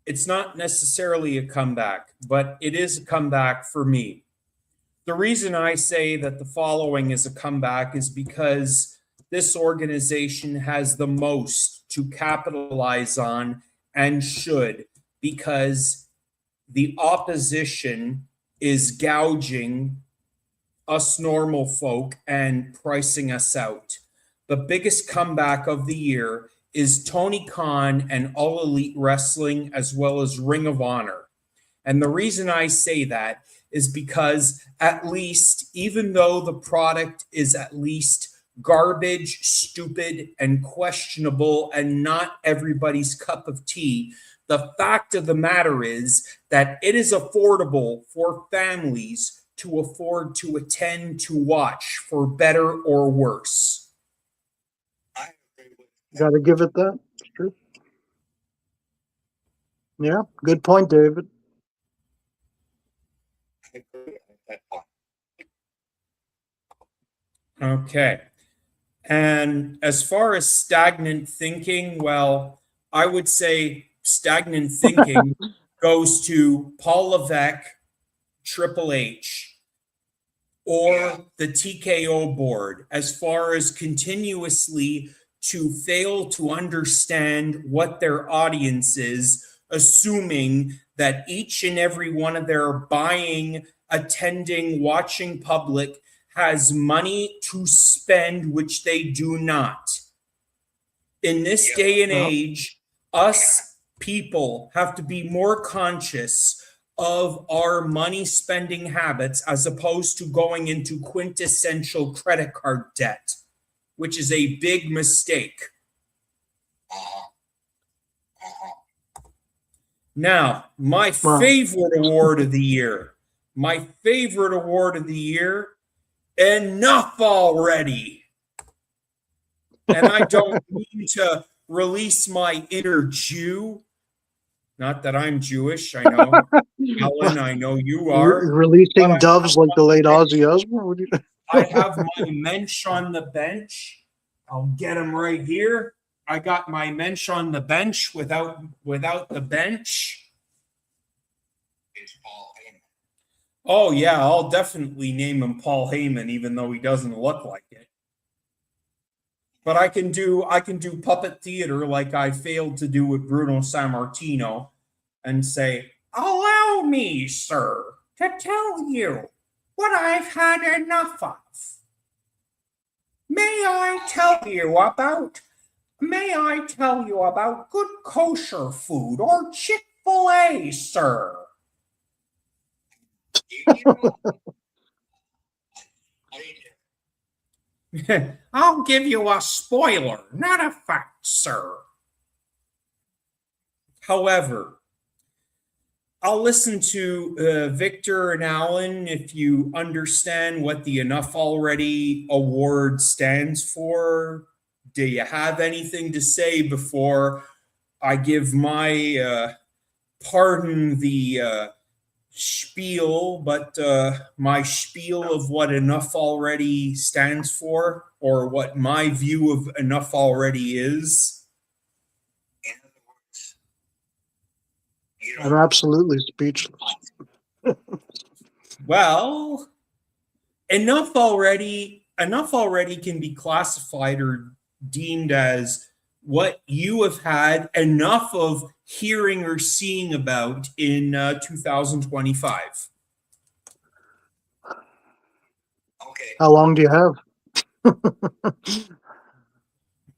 it's not necessarily a comeback, but it is a comeback for me. The reason I say that the following is a comeback is because this organization has the most to capitalize on and should, because the opposition is gouging us normal folk and pricing us out. The biggest comeback of the year is Tony Khan and All Elite Wrestling, as well as Ring of Honor. And the reason I say that is because, at least, even though the product is at least garbage, stupid, and questionable, and not everybody's cup of tea, the fact of the matter is that it is affordable for families to afford to attend to watch, for better or worse. I agree with that. Got to give it that. It's true. Yeah, good point, David. I agree with that point. Okay. And as far as stagnant thinking, well, I would say stagnant thinking goes to Paul Levesque, Triple H, or the TKO board, as far as continuously to fail to understand what their audience is, assuming that each and every one of their buying, attending, watching public has money to spend, which they do not. In this day and age, us people have to be more conscious of our money spending habits as opposed to going into quintessential credit card debt, which is a big mistake. Now, my favorite award of the year, my favorite award of the year, enough already. And I don't mean to release my inner Jew. Not that I'm Jewish, I know. Alan, I know you are. Releasing doves like the late Ozzy Osbourne? I have my mensch on the bench. I'll get him right here. I got my mensch on the bench without the bench. It's Paul Heyman. Oh yeah, I'll definitely name him Paul Heyman, even though he doesn't look like it. But I can do puppet theater like I failed to do with Bruno Sammartino and say, "Allow me, sir, to tell you what I've had enough of. May I tell you about good kosher food or Chick-fil-A, sir?" I'll give you a spoiler, not a fact, sir. However, I'll listen to Victor and Alan if you understand what the Enough Already award stands for. Do you have anything to say before I give my, pardon the spiel, but my spiel of what Enough Already stands for, or what my view of Enough Already is? In other words, I'm absolutely speechless. Well, enough already can be classified or deemed as what you have had enough of hearing or seeing about in 2025. okay. How long do you have?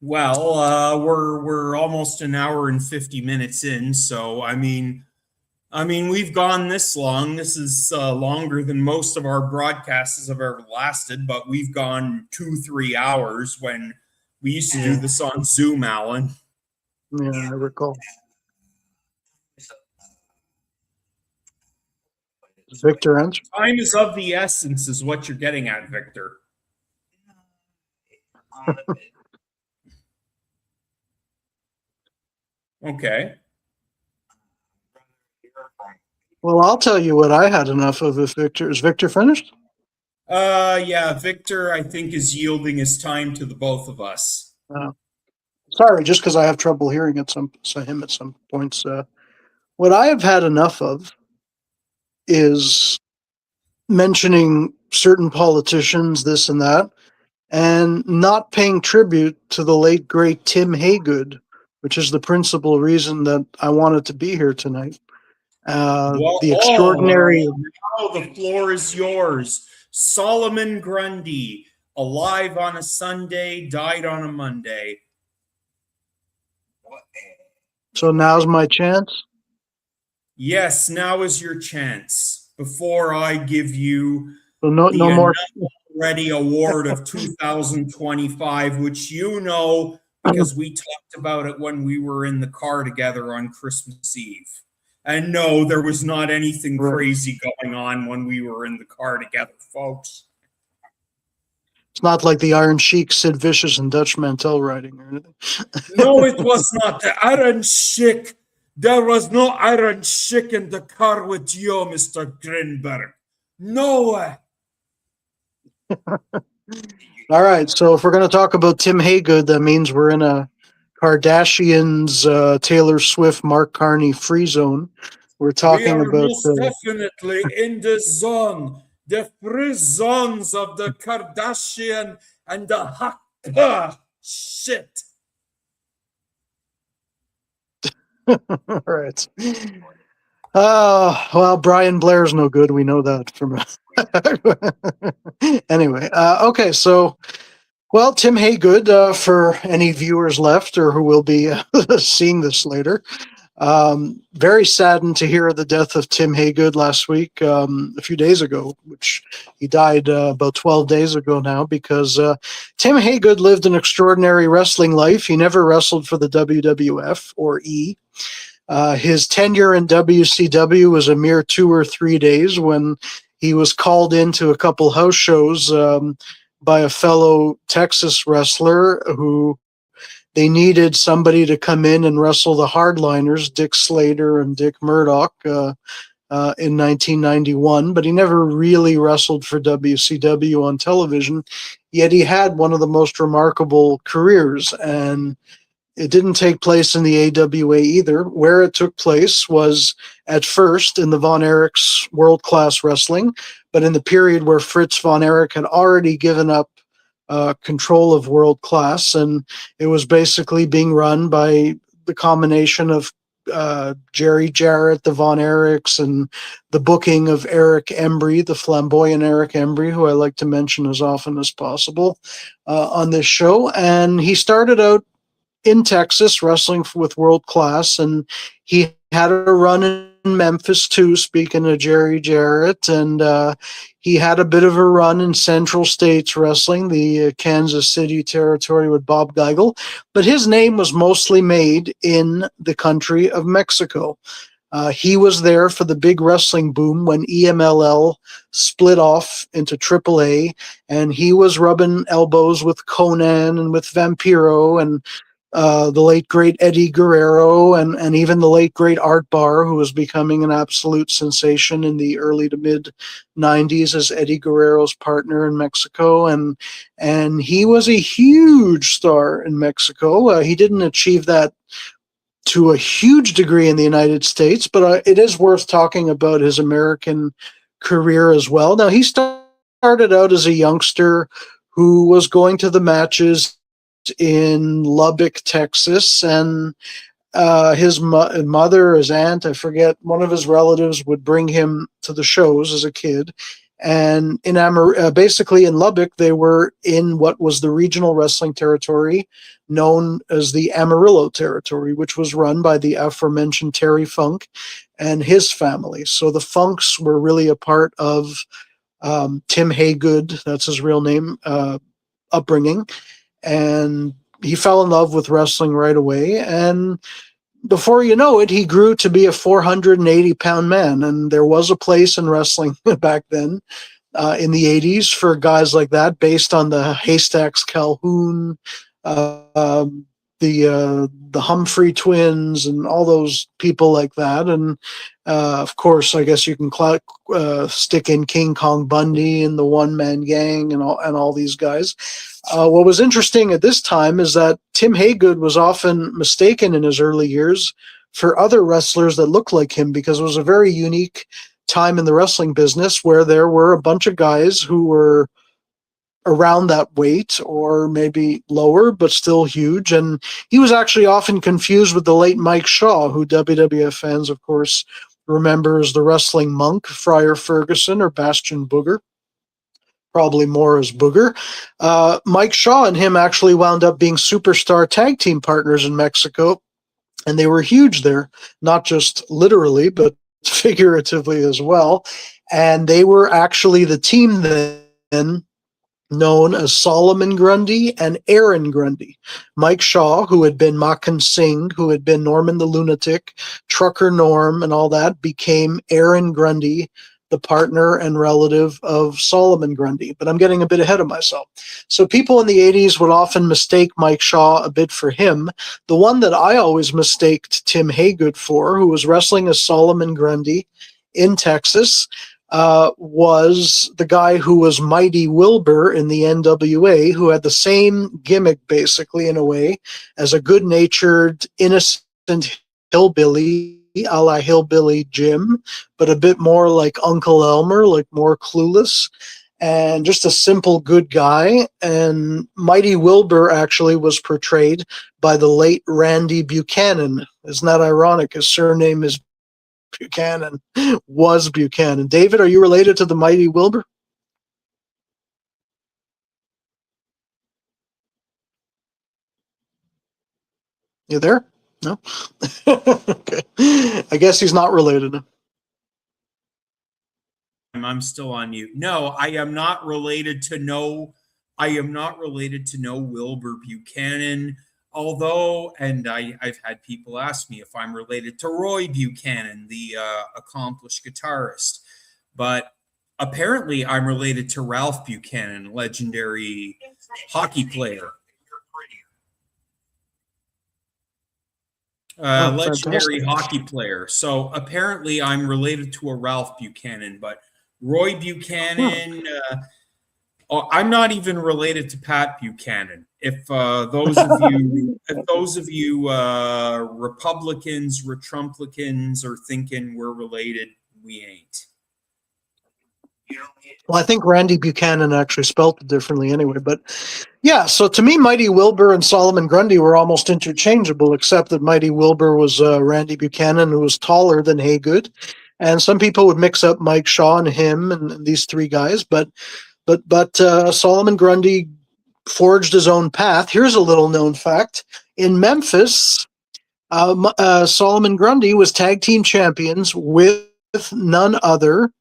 Well, we're almost an hour and 50 minutes in, so I mean we've gone this long. This is longer than most of our broadcasts have ever lasted, but we've gone 2-3 hours when we used to do this on Zoom, Alan. Yeah, I recall. Victor answer? Time is of the essence, is what you're getting at, Victor. Okay. Well, I'll tell you what I had enough of. If Victor is Victor finished? Yeah, Victor, I think, is yielding his time to the both of us. Sorry, just because I have trouble hearing him at some points. What I have had enough of is mentioning certain politicians, this and that, and not paying tribute to the late great Tim Haygood, which is the principal reason that I wanted to be here tonight. The extraordinary. Now the floor is yours. Solomon Grundy, alive on a Sunday, died on a Monday. So now's my chance. Yes, now is your chance. Before I give you So no more. Already award of 2025, which you know because we talked about it when we were in the car together on Christmas Eve. And no, there was not anything crazy going on when we were in the car together, folks. It's not like the Iron Sheik, Sid Vicious, and Dutch Mantel writing or anything. No, it was not the Iron Sheik. There was no Iron Sheik in the car with you, Mr. Grinberg. No way. All right, so if we're going to talk about Tim Haygood, that means we're in a Kardashians, Taylor Swift, Mark Carney free zone. We're talking about most definitely in the zone, the free zones of the Kardashian and the hot shit. All right. Well, Brian Blair's no good. We know that from. Anyway, okay, so. Well, Tim Haygood, for any viewers left or who will be seeing this later, very saddened to hear of the death of Tim Haygood last week, a few days ago, which he died about 12 days ago now, because Tim Haygood lived an extraordinary wrestling life. He never wrestled for the WWF or E. His tenure in WCW was a mere 2 or 3 days when he was called into a couple house shows by a fellow Texas wrestler who they needed somebody to come in and wrestle the hardliners, Dick Slater and Dick Murdoch, in 1991, but he never really wrestled for WCW on television, yet he had one of the most remarkable careers, and it didn't take place in the AWA either. Where it took place was at first in the Von Erich's World Class Wrestling, but in the period where Fritz Von Erich had already given up control of World Class, and it was basically being run by the combination of Jerry Jarrett, the Von Erichs, and the booking of Eric Embry, the flamboyant Eric Embry, who I like to mention as often as possible on this show. And he started out in Texas wrestling with World Class, and he had a run in Memphis too, speaking of Jerry Jarrett, and he had a bit of a run in Central States Wrestling, the Kansas City territory with Bob Geigel, but his name was mostly made in the country of Mexico. He was there for the big wrestling boom when EMLL split off into AAA, and he was rubbing elbows with Conan and with Vampiro and the late great Eddie Guerrero, and even the late great Art Barr, who was becoming an absolute sensation in the early to mid 90s as Eddie Guerrero's partner in Mexico, and he was a huge star in Mexico. He didn't achieve that to a huge degree in the United States, but it is worth talking about his American career as well. Now, he started out as a youngster who was going to the matches in Lubbock, Texas, and his mother, his aunt, I forget, one of his relatives would bring him to the shows as a kid. And in basically in Lubbock, they were in what was the regional wrestling territory known as the Amarillo territory, which was run by the aforementioned Terry Funk and his family. So the Funks were really a part of Tim Haygood, that's his real name, upbringing. And he fell in love with wrestling right away. And before you know it, he grew to be a 480-pound man. And there was a place in wrestling back then in the 80s for guys like that, based on the Haystacks Calhoun, the Humphrey twins, and all those people like that. And of course, I guess you can stick in King Kong Bundy and the One Man Gang and all these guys. What was interesting at this time is that Tim Haygood was often mistaken in his early years for other wrestlers that looked like him, because it was a very unique time in the wrestling business where there were a bunch of guys who were around that weight or maybe lower, but still huge. And he was actually often confused with the late Mike Shaw, who WWF fans, of course, remember as the wrestling monk, Friar Ferguson, or Bastion Booger. Probably more as Booger. Mike Shaw and him actually wound up being superstar tag team partners in Mexico, and they were huge there, not just literally, but figuratively as well. And they were actually the team then known as Solomon Grundy and Aaron Grundy. Mike Shaw, who had been Makan Singh, who had been Norman the Lunatic, Trucker Norm, and all that, became Aaron Grundy, the partner and relative of Solomon Grundy. But I'm getting a bit ahead of myself. So people in the 80s would often mistake Mike Shaw a bit for him. The one that I always mistaked Tim Haygood for, who was wrestling as Solomon Grundy in Texas, was the guy who was Mighty Wilbur in the NWA, who had the same gimmick, basically, in a way, as a good-natured, innocent hillbilly, a la Hillbilly Jim, but a bit more like Uncle Elmer, like more clueless, and just a simple good guy. And Mighty Wilbur actually was portrayed by the late Randy Buchanan. Isn't that ironic? His surname is Buchanan, was Buchanan. David, are you related to the Mighty Wilbur? You there? No? Okay. I guess he's not related. I'm still on mute. No, I am not related to no Wilbur Buchanan. Although, and I've had people ask me if I'm related to Roy Buchanan, the accomplished guitarist. But apparently I'm related to Ralph Buchanan, legendary hockey player. Legendary Fantastic. hockey player. So apparently I'm related to a Ralph Buchanan, but Roy Buchanan, I'm not even related to Pat Buchanan. If those of you Republicans, Retrumplicans are thinking we're related, we ain't. Well, I think Randy Buchanan actually spelt it differently anyway. But yeah, so to me, Mighty Wilbur and Solomon Grundy were almost interchangeable, except that Mighty Wilbur was Randy Buchanan, who was taller than Haygood. And some people would mix up Mike Shaw and him and these three guys. But Solomon Grundy forged his own path. Here's a little known fact. In Memphis, Solomon Grundy was tag team champions with none other.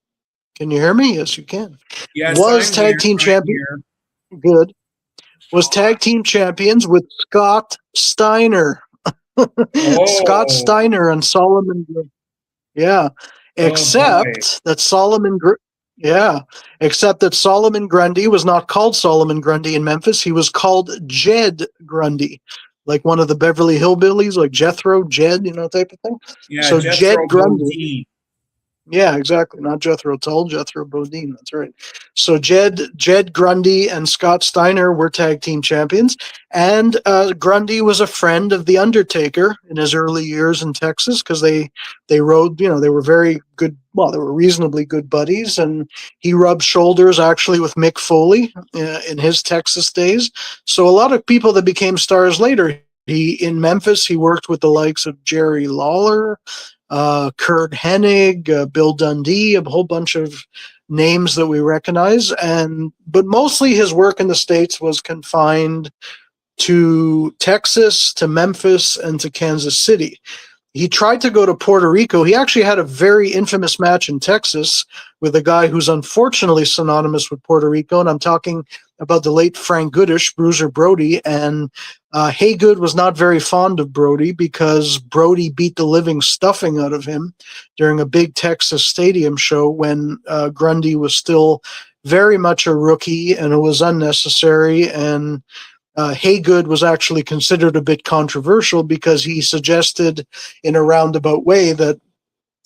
Can you hear me? Yes, you can. Yes, was I'm tag here, team I'm champion. here. Good. Was tag team champions with Scott Steiner. Scott Oh, Steiner and Solomon. Yeah. oh boy. Except that Solomon Grundy was not called Solomon Grundy in Memphis. He was called Jed Grundy, like one of the Beverly Hillbillies, like Jethro, Jed, type of thing. Yeah, So Jethro Jed Grundy. Bodine. Yeah, exactly. Not Jethro Tull, Jethro Bodine. That's right. So Jed Grundy and Scott Steiner were tag team champions, and Grundy was a friend of the Undertaker in his early years in Texas because they rode. They were very good. Well, they were reasonably good buddies, and he rubbed shoulders actually with Mick Foley in his Texas days. So a lot of people that became stars later. In Memphis, he worked with the likes of Jerry Lawler, Kurt Hennig, Bill Dundee, a whole bunch of names that we recognize. But mostly his work in the States was confined to Texas, to Memphis, and to Kansas City. He tried to go to Puerto Rico. He actually had a very infamous match in Texas with a guy who's unfortunately synonymous with Puerto Rico, and I'm talking about the late Frank Goodish, Bruiser Brody, and Haygood was not very fond of Brody because Brody beat the living stuffing out of him during a big Texas stadium show when Grundy was still very much a rookie, and it was unnecessary, and Haygood was actually considered a bit controversial because he suggested in a roundabout way that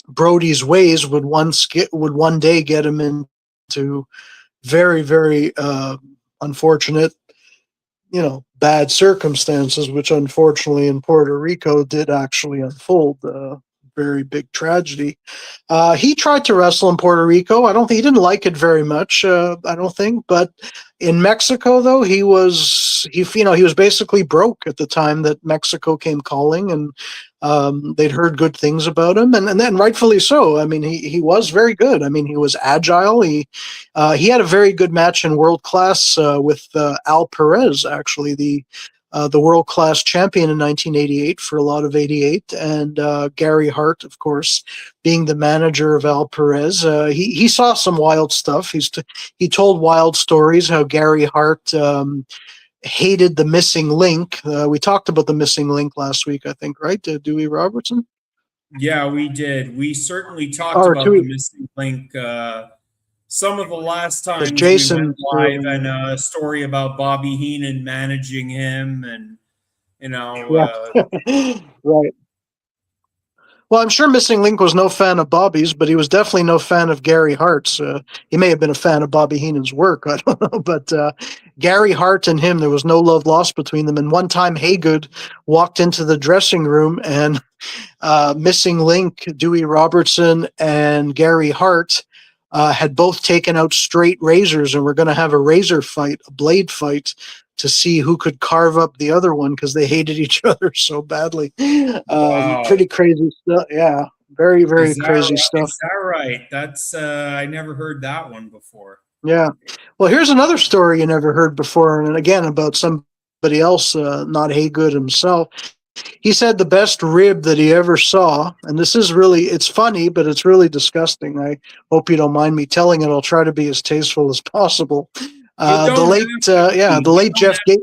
Brody's ways would one day get him into very, very unfortunate, bad circumstances, which unfortunately in Puerto Rico did actually unfold. Very big tragedy. He tried to wrestle in Puerto Rico. He didn't like it very much. I don't think, but in Mexico though, he was basically broke at the time that Mexico came calling, and they'd heard good things about him, and then rightfully so. I mean, he was very good. I mean, he was agile. He had a very good match in World Class with Al Perez, actually the world-class champion in 1988 for a lot of 88, and Gary Hart, of course, being the manager of Al Perez. He saw some wild stuff. He told wild stories how Gary Hart hated the missing link. We talked about the missing link last week, I think, right, Dewey Robertson? Yeah, we did. We certainly talked about the missing link some of the last times Jason, we went live, and a story about Bobby Heenan managing him, and right. Well, I'm sure Missing Link was no fan of Bobby's, but he was definitely no fan of Gary Hart's. He may have been a fan of Bobby Heenan's work, I don't know. But Gary Hart and him, there was no love lost between them. And one time Haygood walked into the dressing room, and Missing Link, Dewey Robertson, and Gary Hart had both taken out straight razors and were going to have a razor fight, a blade fight, to see who could carve up the other one because they hated each other so badly. Wow. Pretty crazy stuff. Yeah, very, very crazy stuff. Is that right? That's I never heard that one before. Yeah. Well, here's another story you never heard before, and again about somebody else, not Haygood himself. He said the best rib that he ever saw, and this is really, it's funny, but it's really disgusting. I hope you don't mind me telling it. I'll try to be as tasteful as possible. The late Jeff Gates.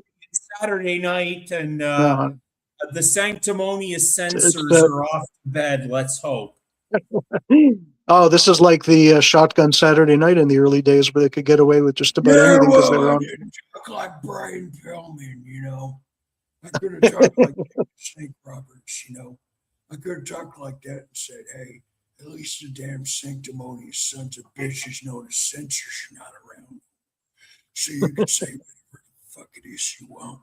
Saturday night, and the sanctimonious censors are off to bed. Let's hope. Oh, this is like the Shotgun Saturday Night in the early days, where they could get away with just about Yeah, anything because they well, were I on. didn't talk like Brian Pillman, I could have talked like Snake Roberts, I could have talked like that and said, hey, at least the damn sanctimonious sons of bitches know the censors are not around. So you can say whatever the fuck it is you want.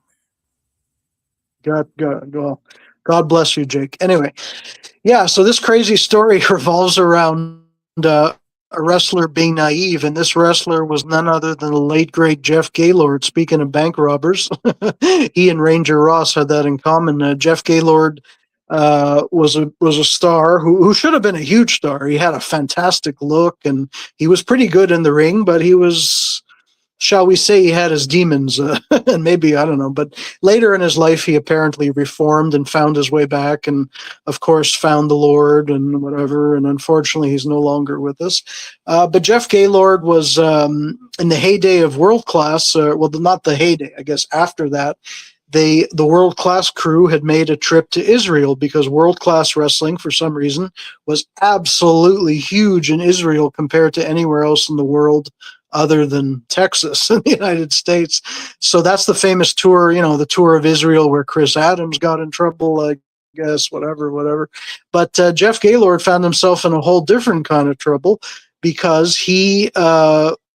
God bless you, Jake. Anyway, yeah. So this crazy story revolves around a wrestler being naive, and this wrestler was none other than the late great Jeff Gaylord. Speaking of bank robbers, he and Ranger Ross had that in common. Jeff Gaylord was a star who should have been a huge star. He had a fantastic look, and he was pretty good in the ring, but he was, shall we say, he had his demons, and maybe, I don't know. But later in his life, he apparently reformed and found his way back, and of course found the Lord and whatever. And unfortunately, he's no longer with us. But Jeff Gaylord was in the heyday of world class. Well, not the heyday, I guess. After that, the world class crew had made a trip to Israel because world class wrestling, for some reason, was absolutely huge in Israel compared to anywhere else in the world other than Texas in the United States. So that's the famous tour, the tour of Israel where Chris Adams got in trouble, I guess, whatever. But Jeff Gaylord found himself in a whole different kind of trouble because he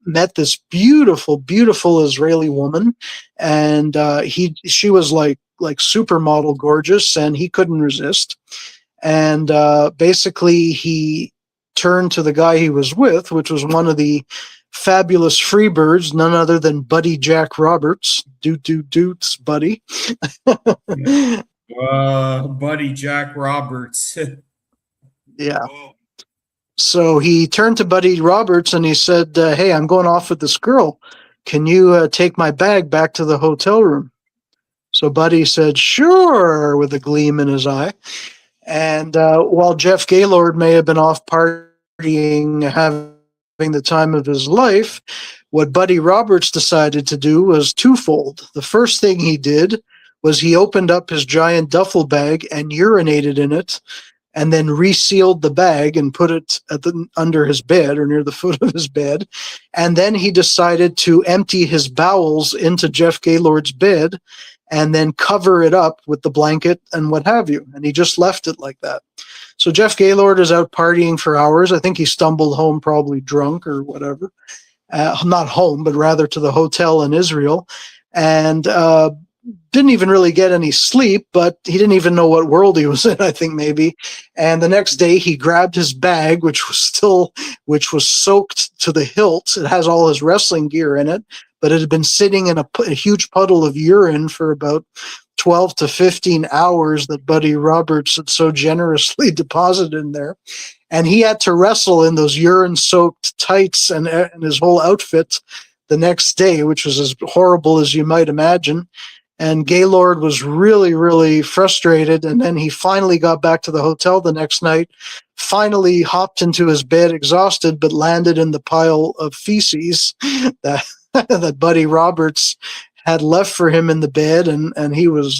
met this beautiful, beautiful Israeli woman, and she was like supermodel gorgeous, and he couldn't resist. And basically, he turned to the guy he was with, which was one of the fabulous Freebirds, none other than Buddy Jack Roberts. Doots, Buddy. Buddy Jack Roberts. Yeah. So he turned to Buddy Roberts and he said, hey, I'm going off with this girl. Can you take my bag back to the hotel room? So Buddy said, sure, with a gleam in his eye. And while Jeff Gaylord may have been off partying, having the time of his life, what Buddy Roberts decided to do was twofold. The first thing he did was he opened up his giant duffel bag and urinated in it, and then resealed the bag and put it under his bed or near the foot of his bed. And then he decided to empty his bowels into Jeff Gaylord's bed and then cover it up with the blanket and what have you. And he just left it like that. So Jeff Gaylord is out partying for hours. I think he stumbled home probably drunk or whatever. Not home, but rather to the hotel in Israel. And didn't even really get any sleep, but he didn't even know what world he was in, I think maybe. And the next day he grabbed his bag, which was soaked to the hilt. It has all his wrestling gear in it, but it had been sitting in a huge puddle of urine for about 12 to 15 hours that Buddy Roberts had so generously deposited in there. And he had to wrestle in those urine-soaked tights and his whole outfit the next day, which was as horrible as you might imagine. And Gaylord was really, really frustrated. And then he finally got back to the hotel the next night, finally hopped into his bed exhausted, but landed in the pile of feces that Buddy Roberts had left for him in the bed. And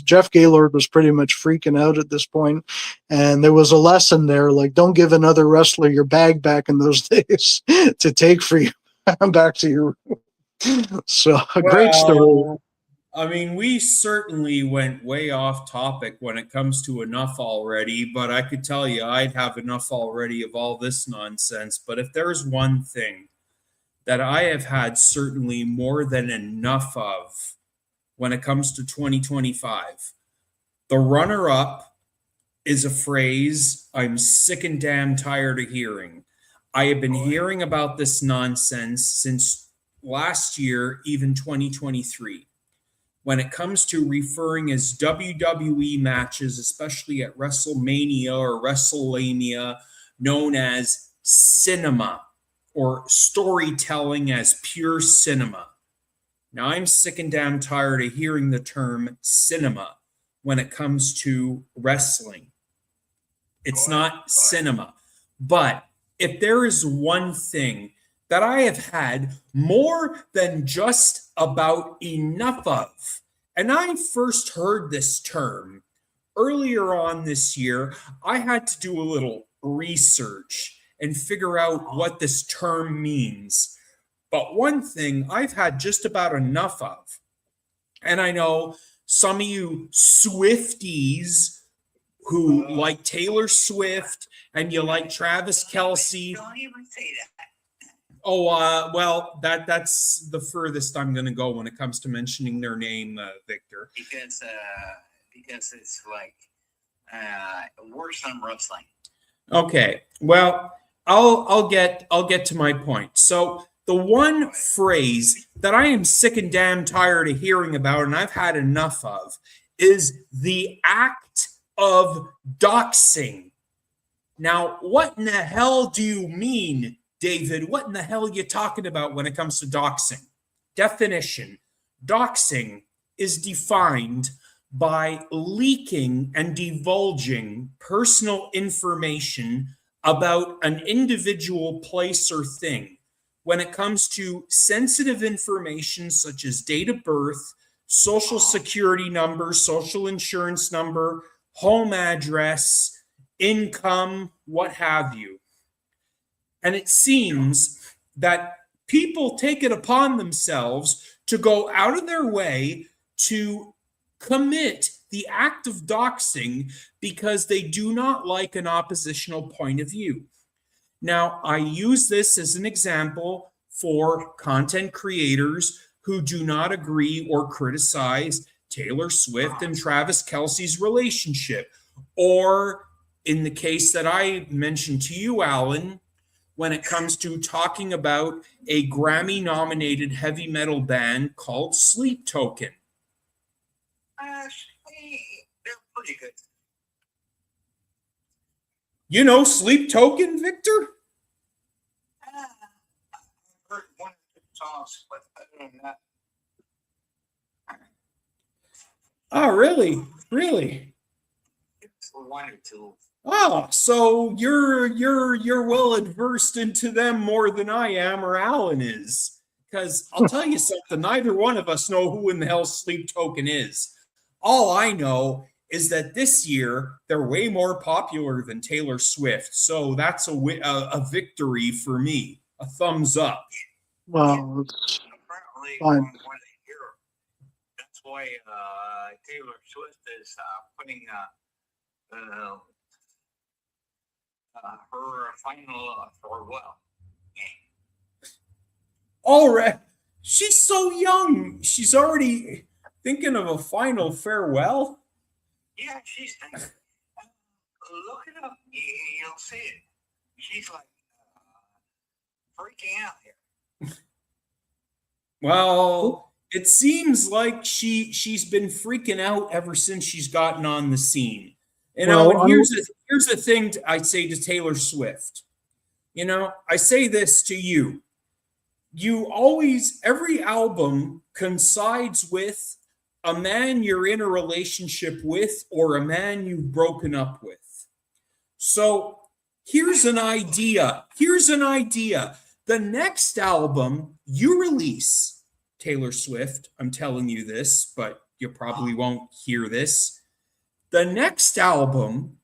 Jeff Gaylord was pretty much freaking out at this point. And there was a lesson there, like, don't give another wrestler your bag back in those days to take for you back to your room. So a great story. I mean, we certainly went way off topic when it comes to enough already, but I could tell you I'd have enough already of all this nonsense. But if there's one thing that I have had certainly more than enough of when it comes to 2025, the runner up is a phrase I'm sick and damn tired of hearing. I have been hearing about this nonsense since last year, even 2023. When it comes to referring as WWE matches, especially at WrestleMania or WrestleLamia, known as cinema or storytelling as pure cinema. Now, I'm sick and damn tired of hearing the term cinema when it comes to wrestling. It's not cinema. But if there is one thing that I have had more than just about enough of, and I first heard this term earlier on this year, I had to do a little research. and figure out what this term means. But one thing I've had just about enough of, and I know some of you Swifties who like Taylor Swift and you like Travis Kelce. Don't even say that. Oh, well, that's the furthest I'm going to go when it comes to mentioning their name, Victor. Because it's like worse than wrestling. Okay, well, I'll get to my point. So the one phrase that I am sick and damn tired of hearing about, and I've had enough of, is the act of doxing. Now, what in the hell do you mean, David? What in the hell are you talking about when it comes to doxing? Definition: doxing is defined by leaking and divulging personal information about an individual, place, or thing. When it comes to sensitive information such as date of birth, social security number, social insurance number, home address, income, what have you. And it seems that people take it upon themselves to go out of their way to commit the act of doxing because they do not like an oppositional point of view. Now, I use this as an example for content creators who do not agree or criticize Taylor Swift and Travis Kelce's relationship. Or in the case that I mentioned to you, Alan, when it comes to talking about a Grammy-nominated heavy metal band called Sleep Token. They're pretty good. You know Sleep Token, Victor? I've heard one or two songs, but other than that. Oh, really? Really? It's one or two. Oh, so you're well adversed into them more than I am or Alan is. Because I'll tell you something, neither one of us know who in the hell Sleep Token is. All I know is that this year they're way more popular than Taylor Swift. So that's a victory for me. A thumbs up. Well, it's Apparently, fine. from what I hear, that's why Taylor Swift is putting her final farewell. All right. She's so young. She's already thinking of a final farewell. Yeah, she's look it up. You'll see it. She's like freaking out here. Well, it seems like she's been freaking out ever since she's gotten on the scene. You know, Well, and here's the thing I say to Taylor Swift. You know, I say this to you. You always, every album coincides with a man you're in a relationship with or a man you've broken up with. So here's an idea. The next album you release, Taylor Swift, I'm telling you this, but you probably won't hear this. The next album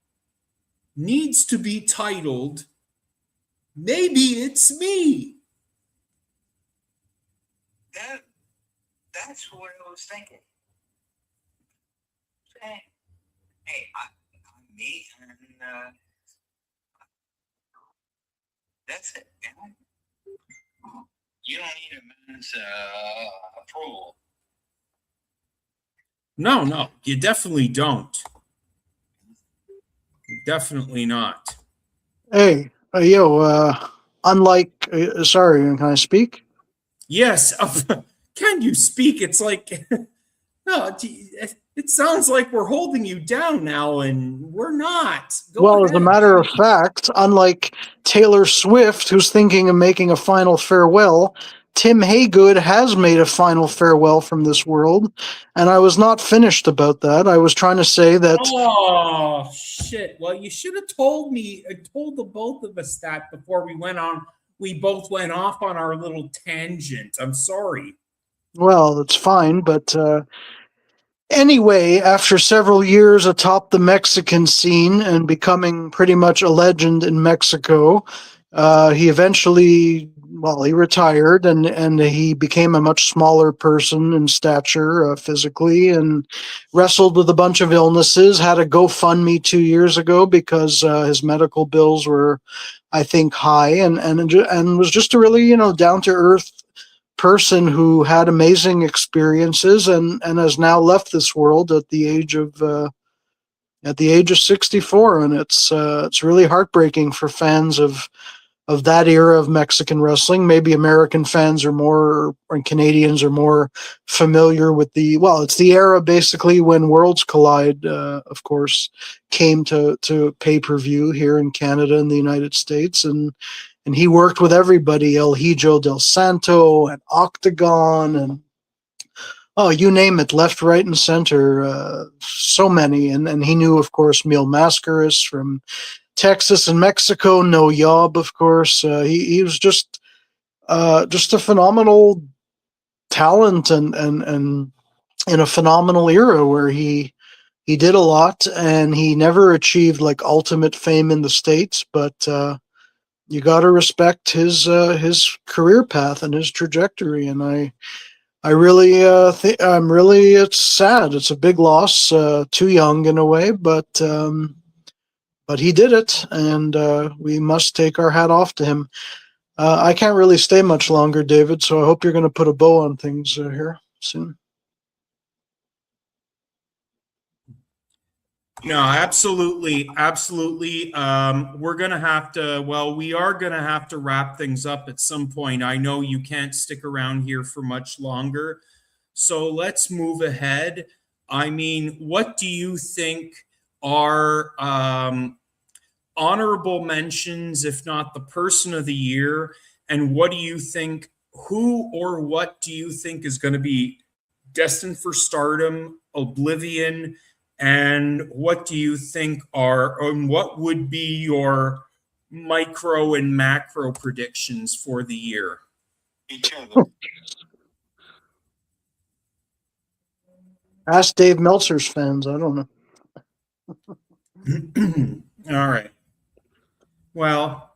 needs to be titled Maybe It's Me. That's what I was thinking. Hey, I'm me, and that's it, man. You don't need a man's approval. No, you definitely don't. Definitely not. Hey, unlike, sorry, can I speak? Yes. Can you speak? It's like, no, it sounds like we're holding you down now, and we're not. Well, as a matter of fact, unlike Taylor Swift, who's thinking of making a final farewell, Tim Haygood has made a final farewell from this world, and I was not finished about that. I was trying to say that... Oh, shit. Well, you should have told the both of us that before we both went off on our little tangent. I'm sorry. Well, it's fine, but anyway, after several years atop the Mexican scene and becoming pretty much a legend in Mexico, He eventually, well, he retired and he became a much smaller person in stature, physically, and wrestled with a bunch of illnesses. Had a GoFundMe 2 years ago because his medical bills were, I think, high, and was just a really, down to earth person who had amazing experiences and has now left this world at the age of 64, and it's really heartbreaking for fans of that era of Mexican wrestling. Maybe American fans are more, or Canadians are more familiar with it's the era basically when Worlds Collide, of course, came to pay-per-view here in Canada and the United States. And he worked with everybody, El Hijo del Santo and Octagon and, oh, you name it, left, right, and center. So many. And he knew, of course, Mil Mascaras from Texas and Mexico. No Yob, of course. He was just a phenomenal talent and in a phenomenal era where he did a lot, and he never achieved like ultimate fame in the States, but you got to respect his career path and his trajectory. And I really think it's sad. It's a big loss. Too young in a way, but he did it, and we must take our hat off to him. I can't really stay much longer, David, so I hope you're going to put a bow on things here soon. No, absolutely. Absolutely. We're going to have to, we are going to have to wrap things up at some point. I know you can't stick around here for much longer. So let's move ahead. I mean, what do you think are honorable mentions, if not the person of the year? And what do you think, who or what do you think is going to be destined for stardom, oblivion? And what do you think what would be your micro and macro predictions for the year? Each other. Ask Dave Meltzer's fans. I don't know. All right. Well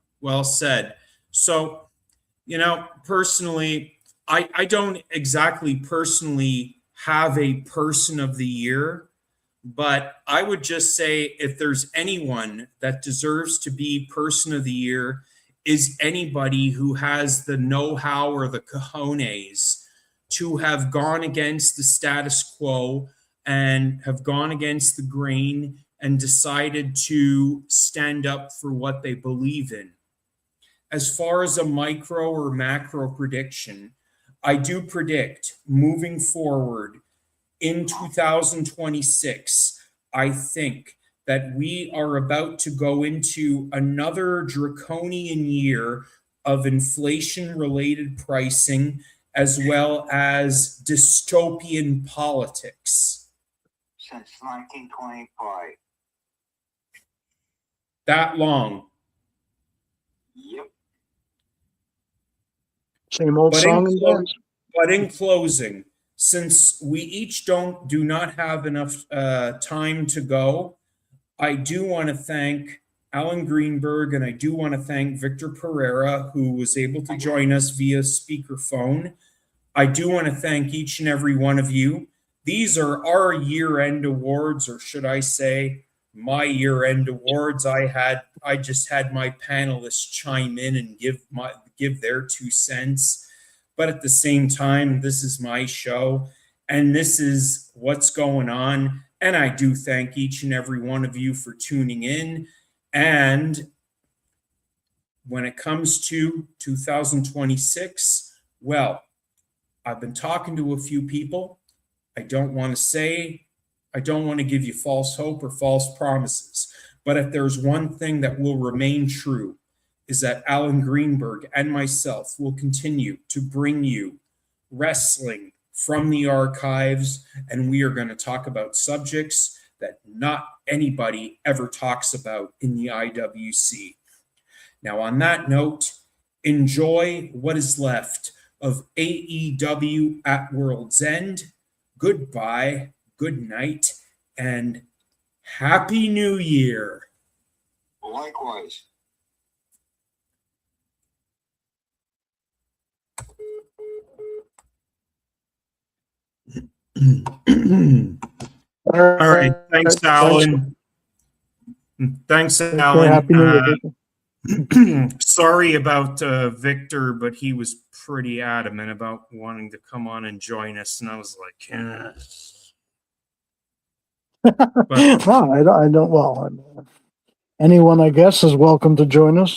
said. So, personally, I don't exactly personally have a person of the year, but I would just say if there's anyone that deserves to be person of the year, is anybody who has the know-how or the cojones to have gone against the status quo and have gone against the grain and decided to stand up for what they believe in. As far as a micro or macro prediction, I do predict moving forward in 2026, I think that we are about to go into another draconian year of inflation-related pricing as well as dystopian politics. Since 1925. That long. Yep. Same old song and dance. But in closing, since we each do not have enough time to go, I do want to thank Alan Greenberg and I do want to thank Victor Pereira, who was able to join us via speakerphone. I do want to thank each and every one of you. These are our year-end awards, or should I say, my year-end awards. I just had my panelists chime in and give their 2 cents. But at the same time, this is my show, and this is what's going on. And I do thank each and every one of you for tuning in. And when it comes to 2026, well, I've been talking to a few people. I don't want to give you false hope or false promises. But if there's one thing that will remain true, is that Alan Greenberg and myself will continue to bring you wrestling from the archives, and we are going to talk about subjects that not anybody ever talks about in the IWC. Now, on that note, enjoy what is left of AEW at World's End. Goodbye, good night, and Happy New Year. Likewise. All All right. Thanks, Alan. Thanks, Alan. Happy New Year. Sorry about Victor, but he was pretty adamant about wanting to come on and join us, and I was like, No, I don't. Well, anyone, I guess, is welcome to join us.